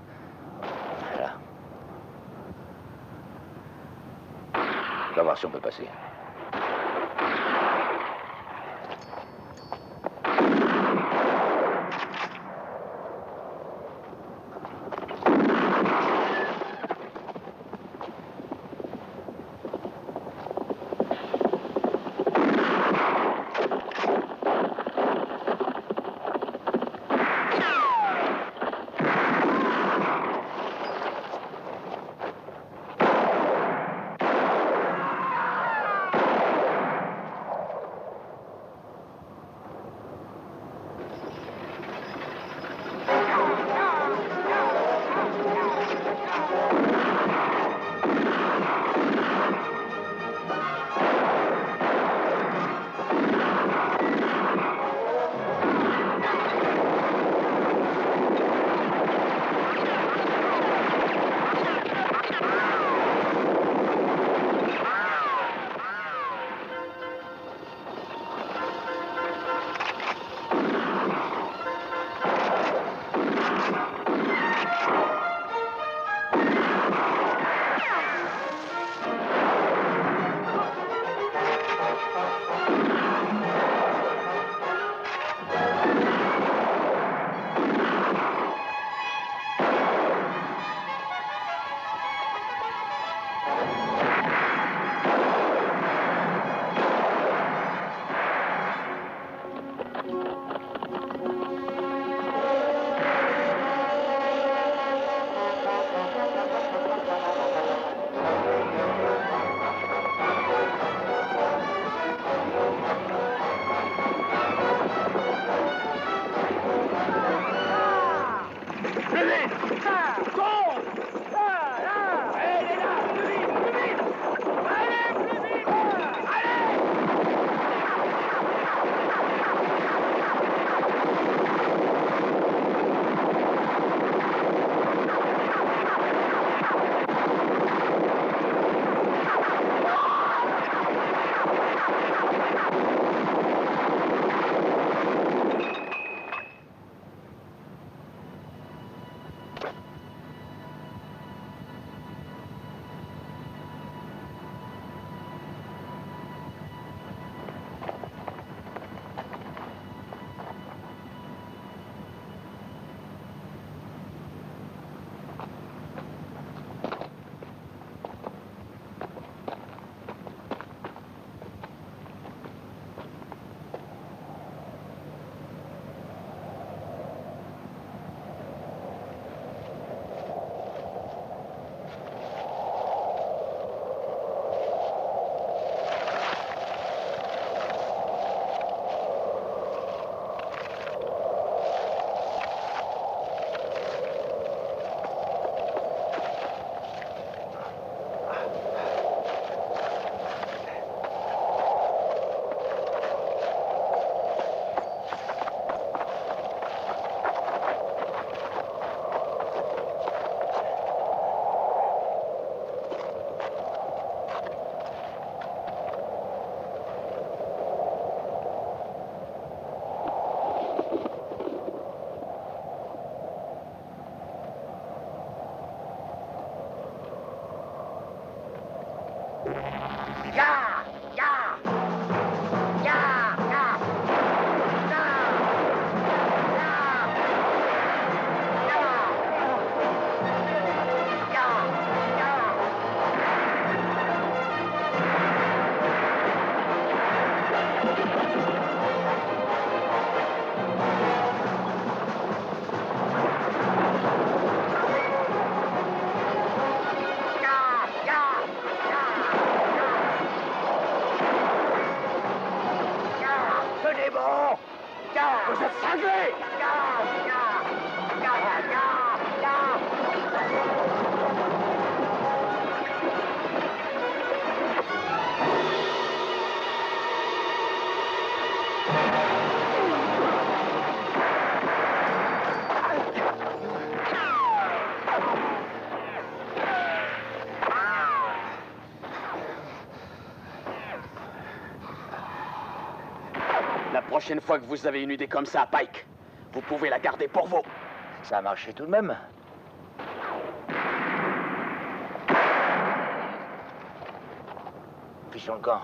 Voilà. On va voir si on peut passer. La prochaine fois que vous avez une idée comme ça, Pike, vous pouvez la garder pour vous. Ça a marché tout de même. position de camp.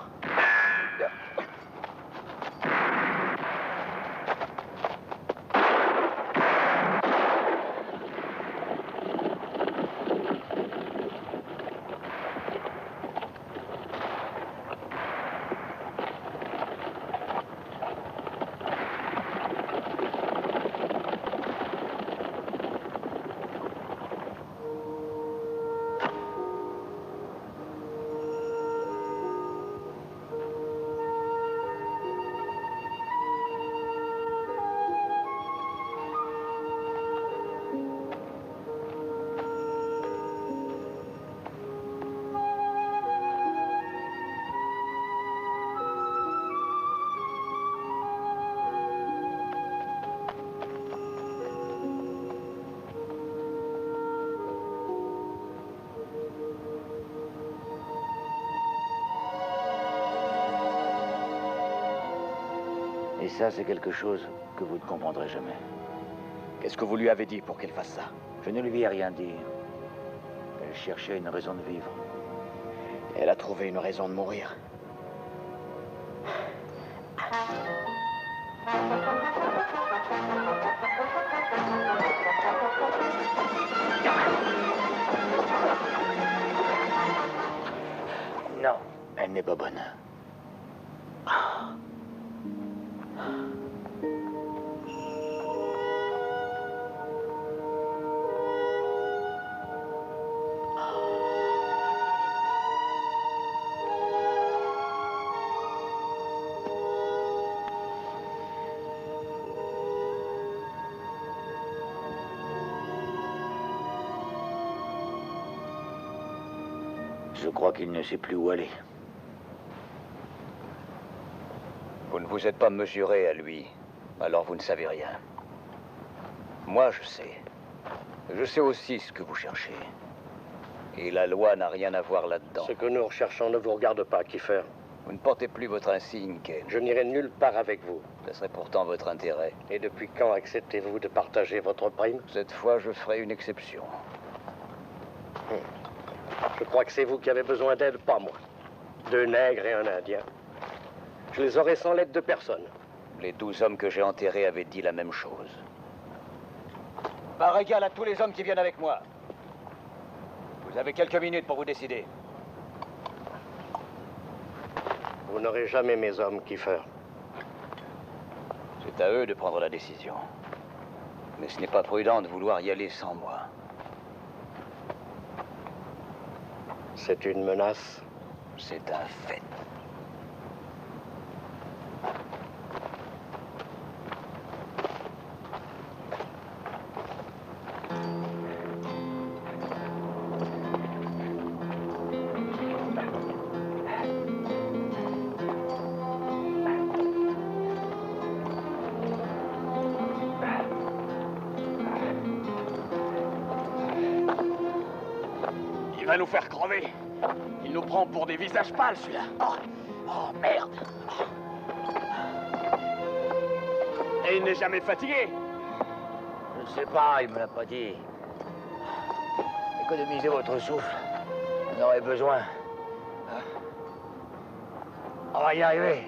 Et ça, c'est quelque chose que vous ne comprendrez jamais. Qu'est-ce que vous lui avez dit pour qu'elle fasse ça? Je ne lui ai rien dit. Elle cherchait une raison de vivre. Elle a trouvé une raison de mourir. Non, elle n'est pas bonne. Je crois qu'il ne sait plus où aller. Vous ne vous êtes pas mesuré à lui, alors vous ne savez rien. Moi, je sais. Je sais aussi ce que vous cherchez. Et la loi n'a rien à voir là-dedans. Ce que nous recherchons ne vous regarde pas, Kiefer. Vous ne portez plus votre insigne, Ken. Je n'irai nulle part avec vous. Ce serait pourtant votre intérêt. Et depuis quand acceptez-vous de partager votre prime? Cette fois, je ferai une exception. Je crois que c'est vous qui avez besoin d'aide, pas moi. 2 nègres et un Indien. Je les aurais sans l'aide de personne. Les 12 hommes que j'ai enterrés avaient dit la même chose. Par égale à tous les hommes qui viennent avec moi. Vous avez quelques minutes pour vous décider. Vous n'aurez jamais mes hommes, Kiefer. C'est à eux de prendre la décision. Mais ce n'est pas prudent de vouloir y aller sans moi. C'est une menace. C'est un fait. Il va nous faire crever. Il nous prend pour des visages pâles, celui-là. Oh, merde. Et il n'est jamais fatigué. Je ne sais pas, il me l'a pas dit. Économisez votre souffle. On en aurait besoin. On va y arriver.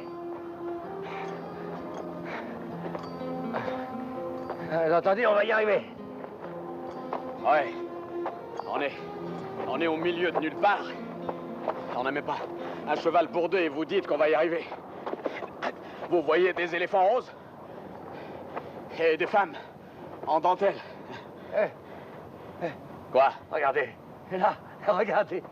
Vous entendez, on va y arriver. Ouais. On est au milieu de nulle part. On n'a même pas un cheval pour 2 et vous dites qu'on va y arriver. Vous voyez des éléphants roses et des femmes en dentelle. Quoi? Regardez. Là, regardez.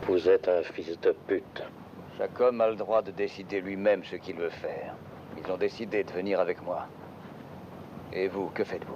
Vous êtes un fils de pute. Chaque homme a le droit de décider lui-même ce qu'il veut faire. Ils ont décidé de venir avec moi. Et vous, que faites-vous?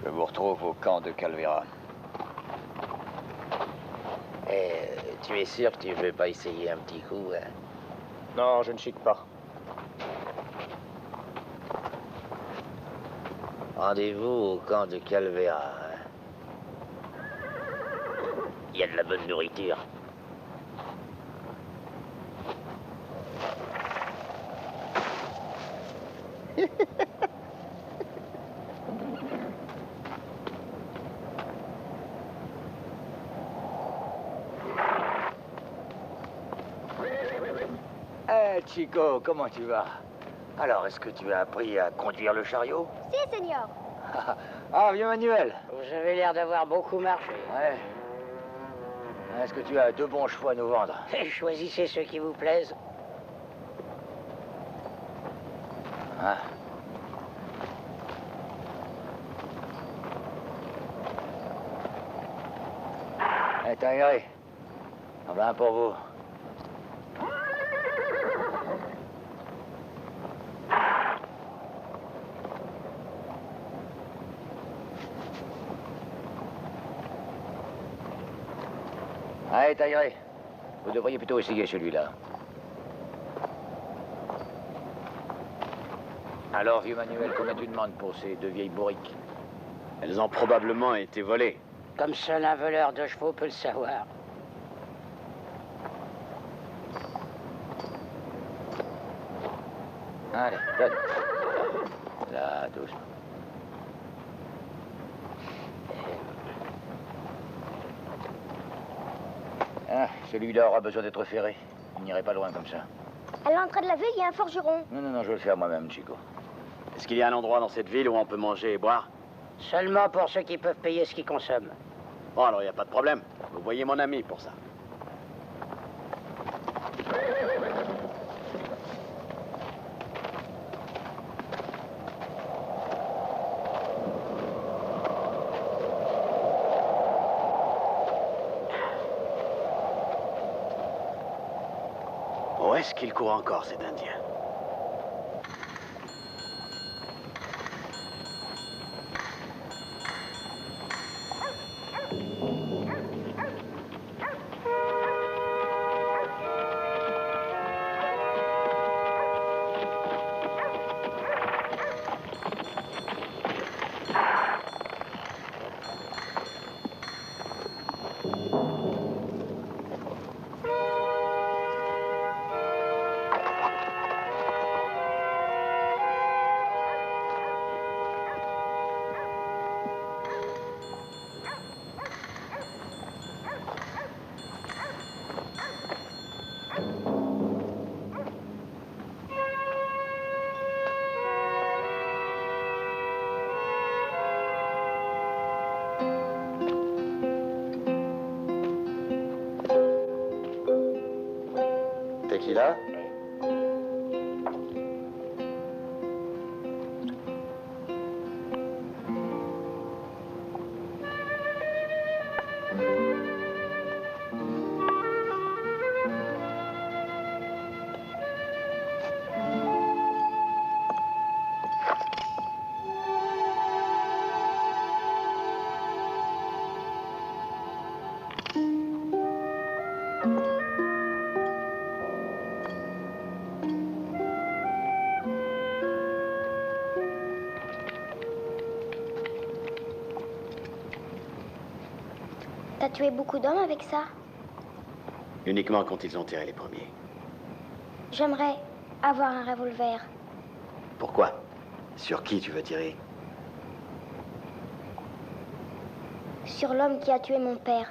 Je vous retrouve au camp de Calvera. Tu es sûr que tu veux pas essayer un petit coup, hein? Non, je ne chic pas. Rendez-vous au camp de Calvera. Hein? Il y a de la bonne nourriture. Chico, comment tu vas? Alors, est-ce que tu as appris à conduire le chariot? Si, Seigneur. Ah, vieux Manuel. Vous avez l'air d'avoir beaucoup marché. Ouais. Est-ce que tu as de bons chevaux à nous vendre? Choisissez ceux qui vous plaisent. Ah. T'as aéré. En voilà un pour vous. Allez, Tailleret. Vous devriez plutôt essayer celui-là. Alors, vieux Manuel, combien tu demandes pour ces deux vieilles bourriques? Elles ont probablement été volées. Comme seul un voleur de chevaux peut le savoir. Allez, donne. Là, doucement. Ah, celui-là aura besoin d'être ferré. Il n'irait pas loin comme ça. À l'entrée de la ville, il y a un forgeron. Non, je vais le faire moi-même, Chico. Est-ce qu'il y a un endroit dans cette ville où on peut manger et boire? Seulement pour ceux qui peuvent payer ce qu'ils consomment. Bon, alors il n'y a pas de problème. Vous voyez mon ami pour ça. Où est-ce qu'il court encore, cet Indien? Tequila? T'as tué beaucoup d'hommes avec ça? Uniquement quand ils ont tiré les premiers. J'aimerais avoir un revolver. Pourquoi? Sur qui tu veux tirer? Sur l'homme qui a tué mon père.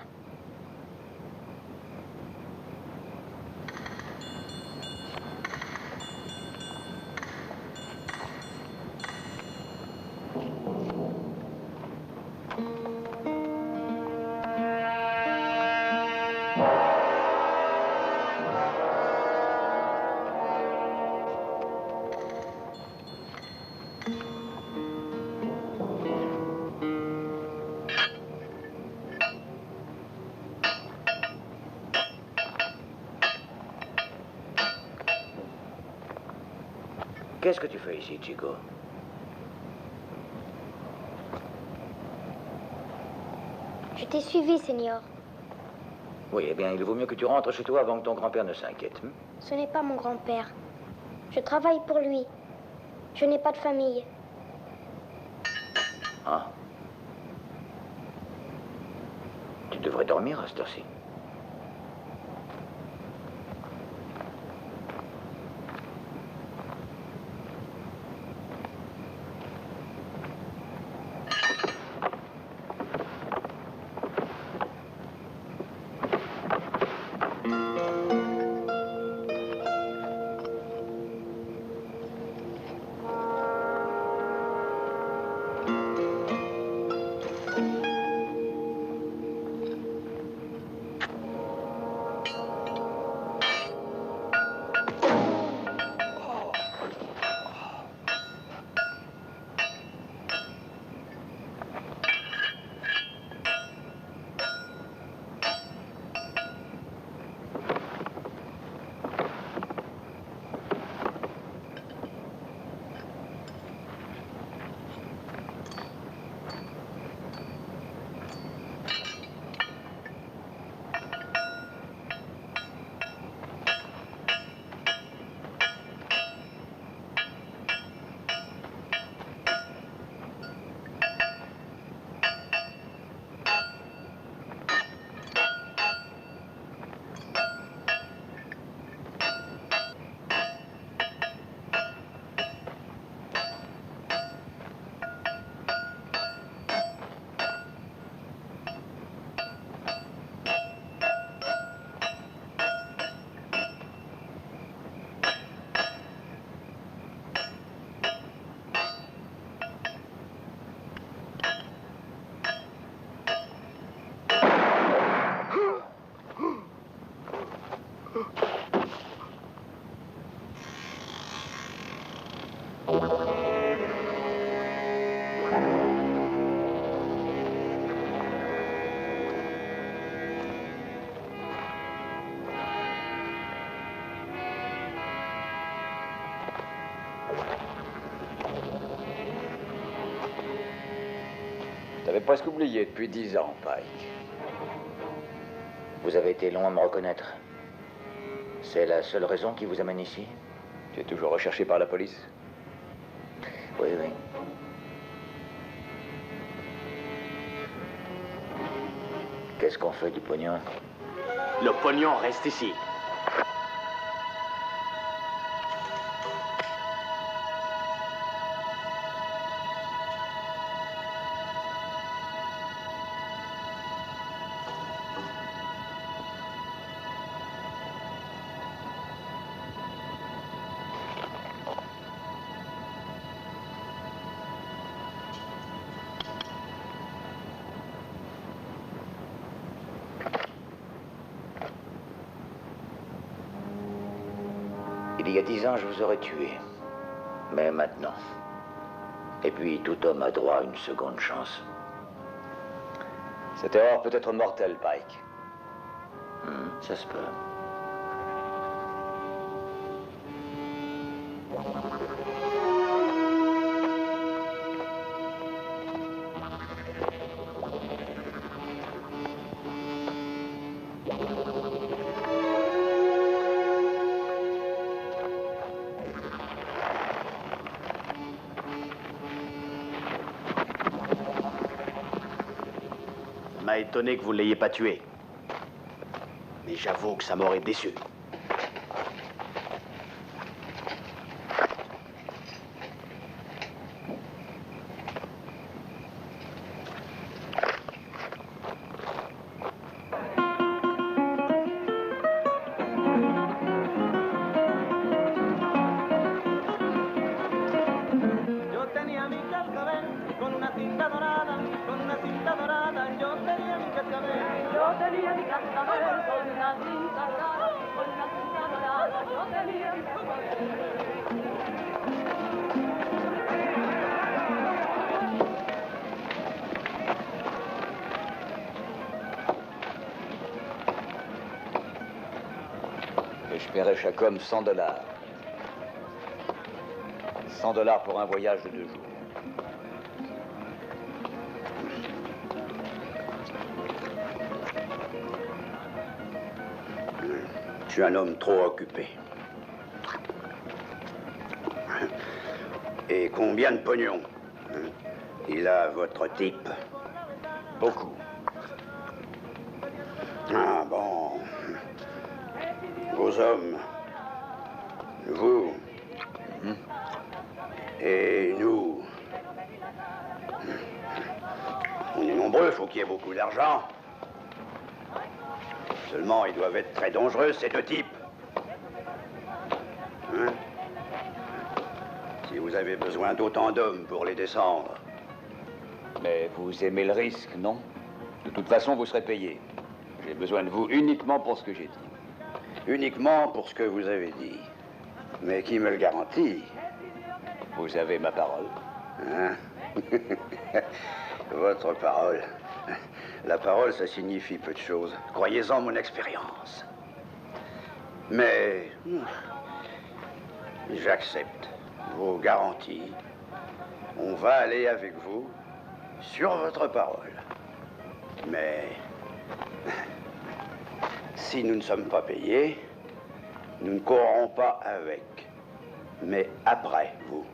Qu'est-ce que tu fais ici, Chico? Je t'ai suivi, Seigneur. Oui, eh bien, il vaut mieux que tu rentres chez toi avant que ton grand-père ne s'inquiète. Ce n'est pas mon grand-père. Je travaille pour lui. Je n'ai pas de famille. Ah. Tu devrais dormir à cette heure-ci. T'avais presque oublié depuis 10 ans, Pike. Vous avez été long à me reconnaître. C'est la seule raison qui vous amène ici? Tu es toujours recherché par la police? Oui, oui. Qu'est-ce qu'on fait du pognon? Le pognon reste ici. Il y a 10 ans, je vous aurais tué. Mais maintenant. Et puis, tout homme a droit à une seconde chance. Cette erreur peut être mortelle, Pike. Ça se peut. m'a étonné que vous ne l'ayez pas tué. Mais j'avoue que ça m'aurait déçu. Je paierai chaque homme $100. $100 pour un voyage de 2 jours. Je suis un homme trop occupé. Et combien de pognon il a, votre type? Beaucoup. Ah bon. Vos hommes, vous et nous, on est nombreux, faut qu'il y ait beaucoup d'argent. Seulement, ils doivent être très dangereux, ces deux types. Hein? Si vous avez besoin d'autant d'hommes pour les descendre. Mais vous aimez le risque, non? De toute façon, vous serez payé. J'ai besoin de vous uniquement pour ce que j'ai dit. Uniquement pour ce que vous avez dit. Mais qui me le garantit? Vous avez ma parole. Hein? Votre parole. La parole, ça signifie peu de choses. Croyez-en mon expérience. Mais j'accepte vos garanties. On va aller avec vous sur votre parole. Mais si nous ne sommes pas payés, nous ne courrons pas avec, mais après vous.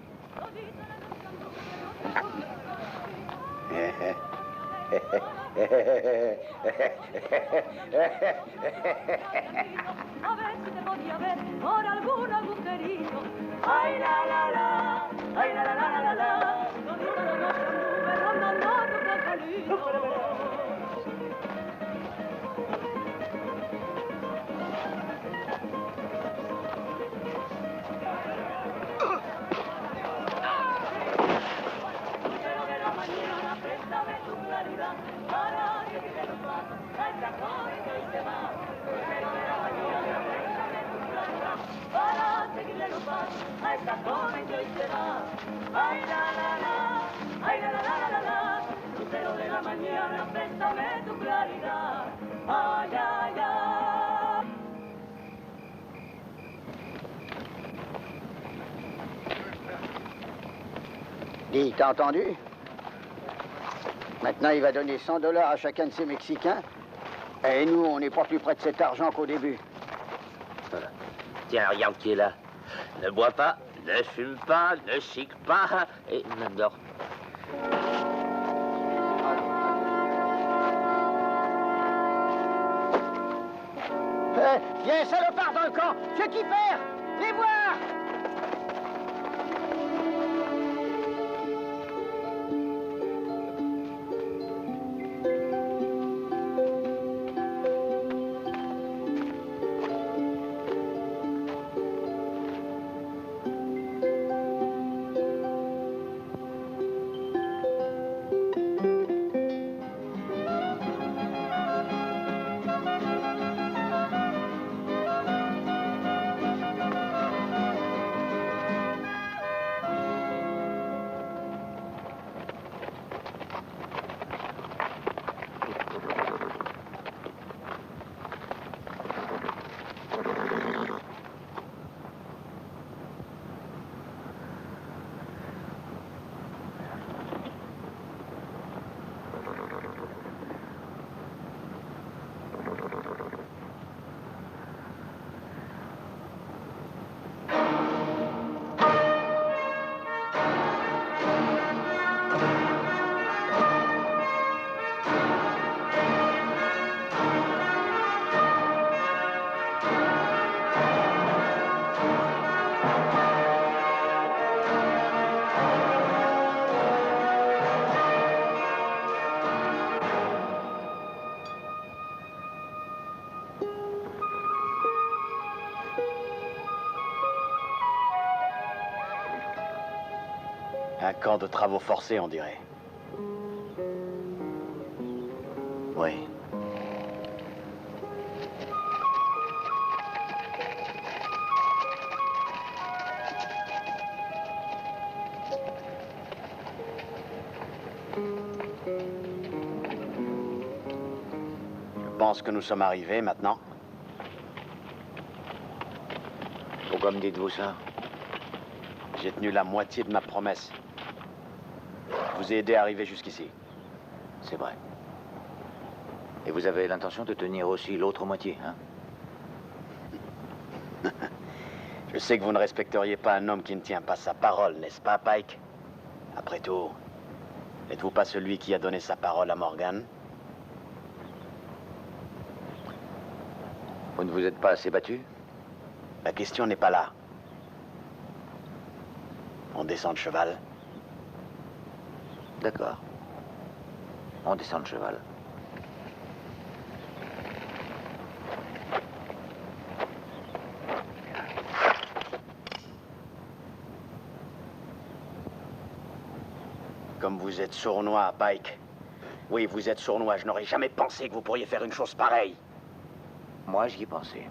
Dis, t'as entendu? Maintenant, il va donner $100 à chacun de ces Mexicains. Et nous, on n'est pas plus près de cet argent qu'au début. Tiens, regarde qui est là. Ne bois pas, ne fume pas, ne chic pas, et n'adore. Il y a un salopard dans le camp. Je qui perd. Les voir. Un camp de travaux forcés, on dirait. Oui. Je pense que nous sommes arrivés maintenant. Pourquoi me dites-vous ça? J'ai tenu la moitié de ma promesse. Je vous ai aidé à arriver jusqu'ici. C'est vrai. Et vous avez l'intention de tenir aussi l'autre moitié, hein? Je sais que vous ne respecteriez pas un homme qui ne tient pas sa parole, n'est-ce pas, Pike? Après tout, n'êtes-vous pas celui qui a donné sa parole à Morgan? Vous ne vous êtes pas assez battu? La question n'est pas là. On descend de cheval. D'accord. On descend de cheval. Comme vous êtes sournois, Pike. Oui, vous êtes sournois. Je n'aurais jamais pensé que vous pourriez faire une chose pareille. Moi, j'y ai pensé.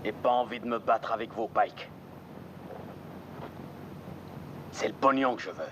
J'ai pas envie de me battre avec vous, Pike. C'est le pognon que je veux.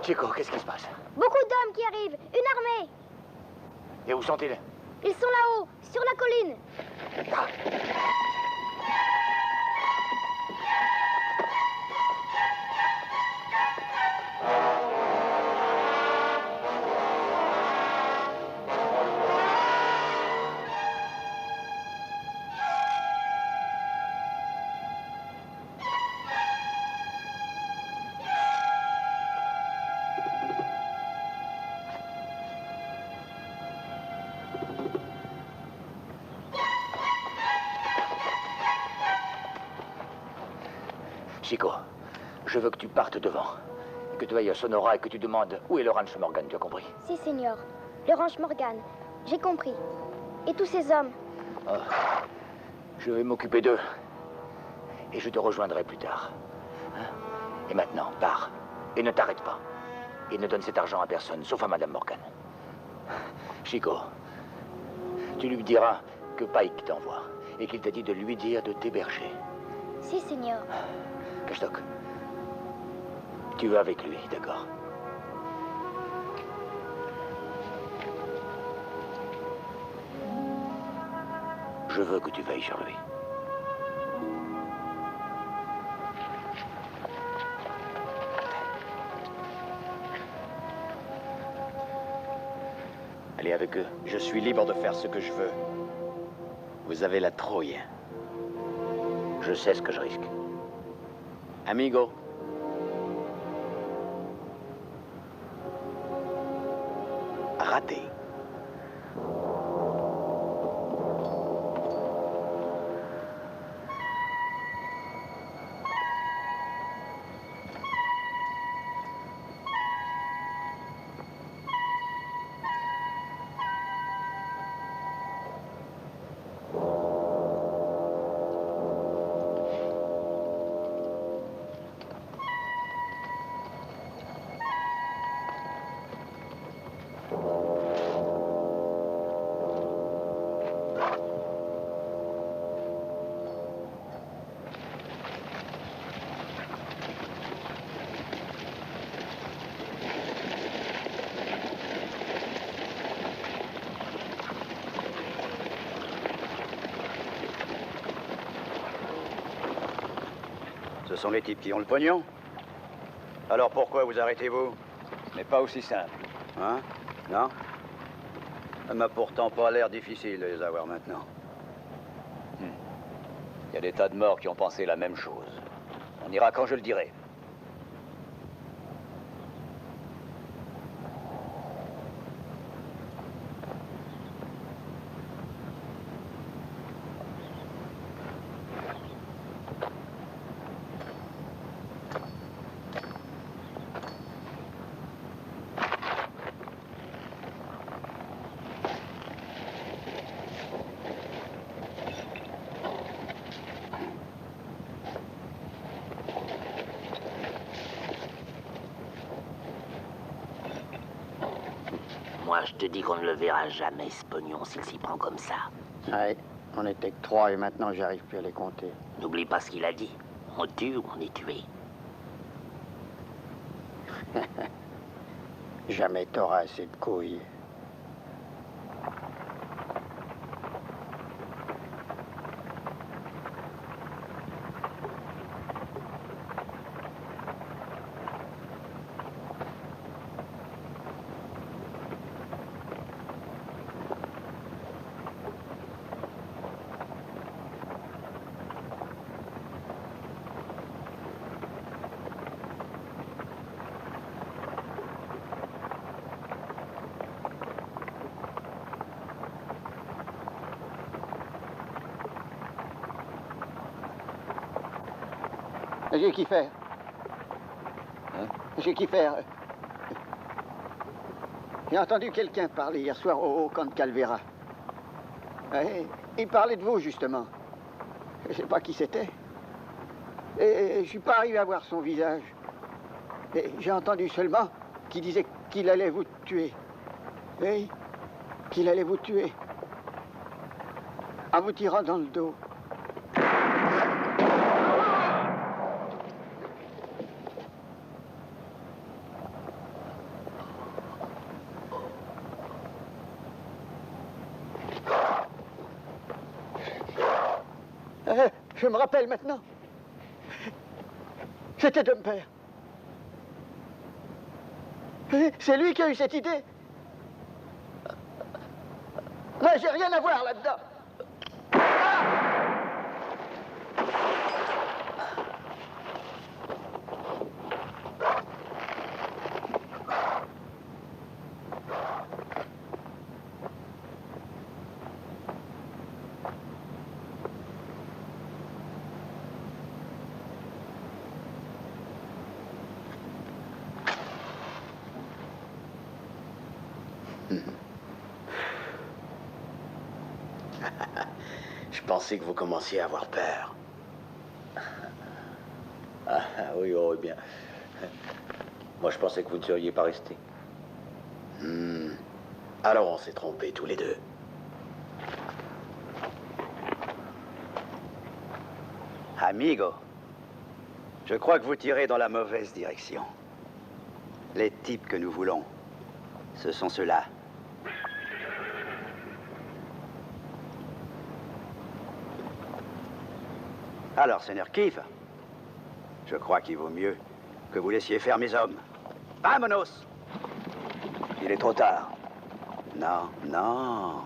Chico, qu'est-ce qui se passe? Beaucoup d'hommes qui arrivent, une armée. Et où sont-ils? Ils sont là-haut, sur la colline. Ah. Chico, je veux que tu partes devant. Que tu ailles à Sonora et que tu demandes où est le ranch Morgan, tu as compris? Si, Seigneur. Le ranch Morgan. J'ai compris. Et tous ces hommes. Oh, je vais m'occuper d'eux. Et je te rejoindrai plus tard. Hein? Et maintenant, pars. Et ne t'arrête pas. Et ne donne cet argent à personne, sauf à Madame Morgan. Chico, tu lui diras que Pike t'envoie et qu'il t'a dit de lui dire de t'héberger. Si, Seigneur. Cachetok, tu vas avec lui, d'accord? Je veux que tu veilles sur lui. Allez avec eux. Je suis libre de faire ce que je veux. Vous avez la trouille. Je sais ce que je risque. Amigo. Raté. Ce sont les types qui ont le pognon. Alors pourquoi vous arrêtez-vous? Mais pas aussi simple. Hein? Non? Ça m'a pourtant pas l'air difficile de les avoir maintenant. Il y a des tas de morts qui ont pensé la même chose. On ira quand je le dirai. Moi, je te dis qu'on ne le verra jamais, ce pognon, s'il s'y prend comme ça. Ouais, on était que 3 et maintenant j'arrive plus à les compter. N'oublie pas ce qu'il a dit. On tue ou on est tué. Jamais t'auras assez de couilles. J'ai qui faire. J'ai qui faire. J'ai entendu quelqu'un parler hier soir au camp de Calvera. Il parlait de vous, justement. Je sais pas qui c'était. Et je suis pas arrivé à voir son visage. Et j'ai entendu seulement qu'il disait qu'il allait vous tuer. Oui, qu'il allait vous tuer. En vous tirant dans le dos. Je me rappelle maintenant. C'était Dumper. C'est lui qui a eu cette idée. Moi, j'ai rien à voir là-dedans. pensé que vous commenciez à avoir peur. Ah oui, oh bien. Moi, je pensais que vous ne seriez pas resté. Alors on s'est trompés tous les deux. Amigo, je crois que vous tirez dans la mauvaise direction. Les types que nous voulons, ce sont ceux-là. Alors, Seigneur Keith, je crois qu'il vaut mieux que vous laissiez faire mes hommes. Vamonos! Il est trop tard. Non, non.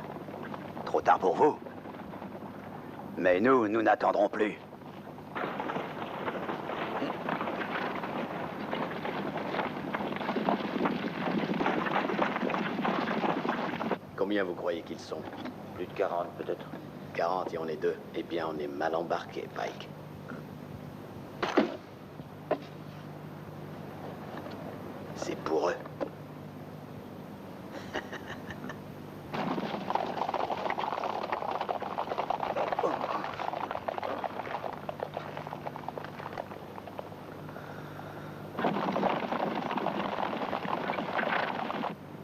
Trop tard pour vous. Mais nous n'attendrons plus. Combien vous croyez qu'ils sont? Plus de 40, peut-être. 40 et on est 2. Eh bien, on est mal embarqué, Pike. C'est pour eux.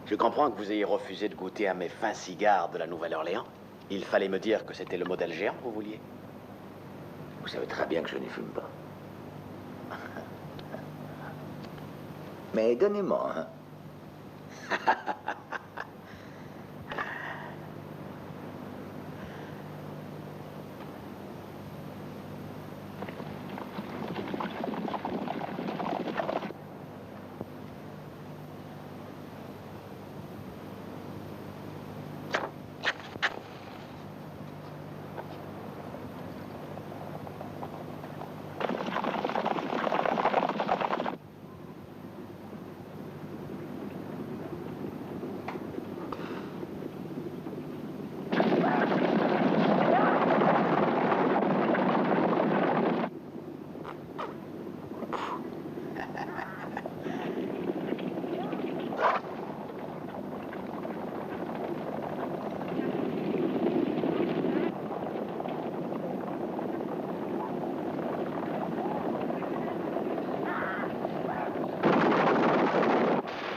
Je comprends que vous ayez refusé de goûter à mes fins cigares de la Nouvelle-Orléans. Il fallait me dire que c'était le modèle géant que vous vouliez. Vous savez très bien que je n'y fume pas. Mais donnez-moi, hein.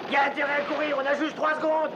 Il y a intérêt à courir, on a juste 3 secondes.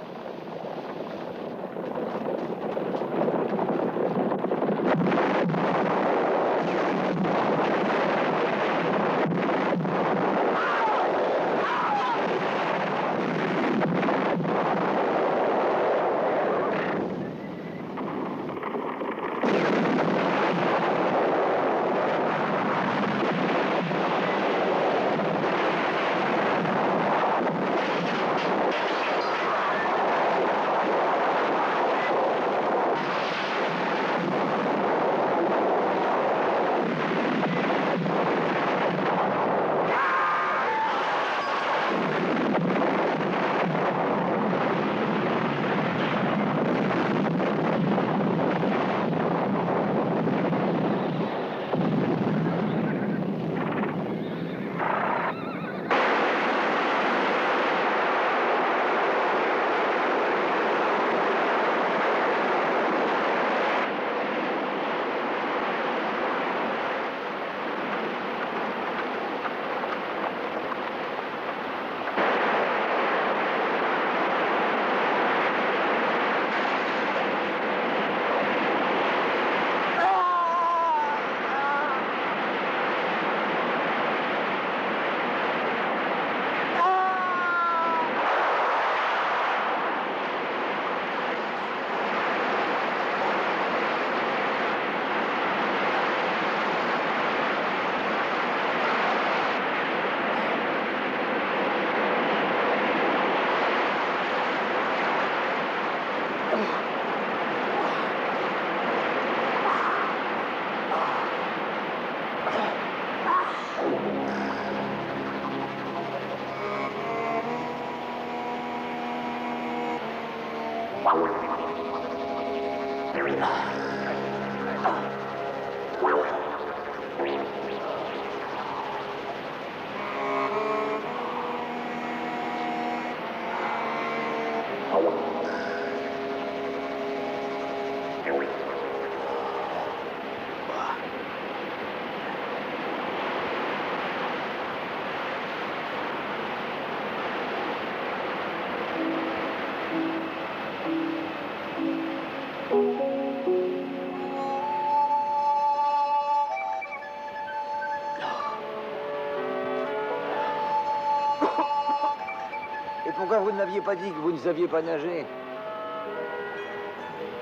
pourquoi vous ne m'aviez pas dit que vous ne saviez pas nager?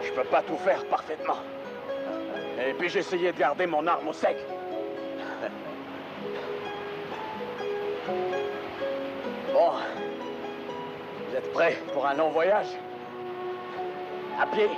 Je peux pas tout faire parfaitement. Et puis j'essayais de garder mon arme au sec. Bon. Vous êtes prêts pour un long voyage? À pied?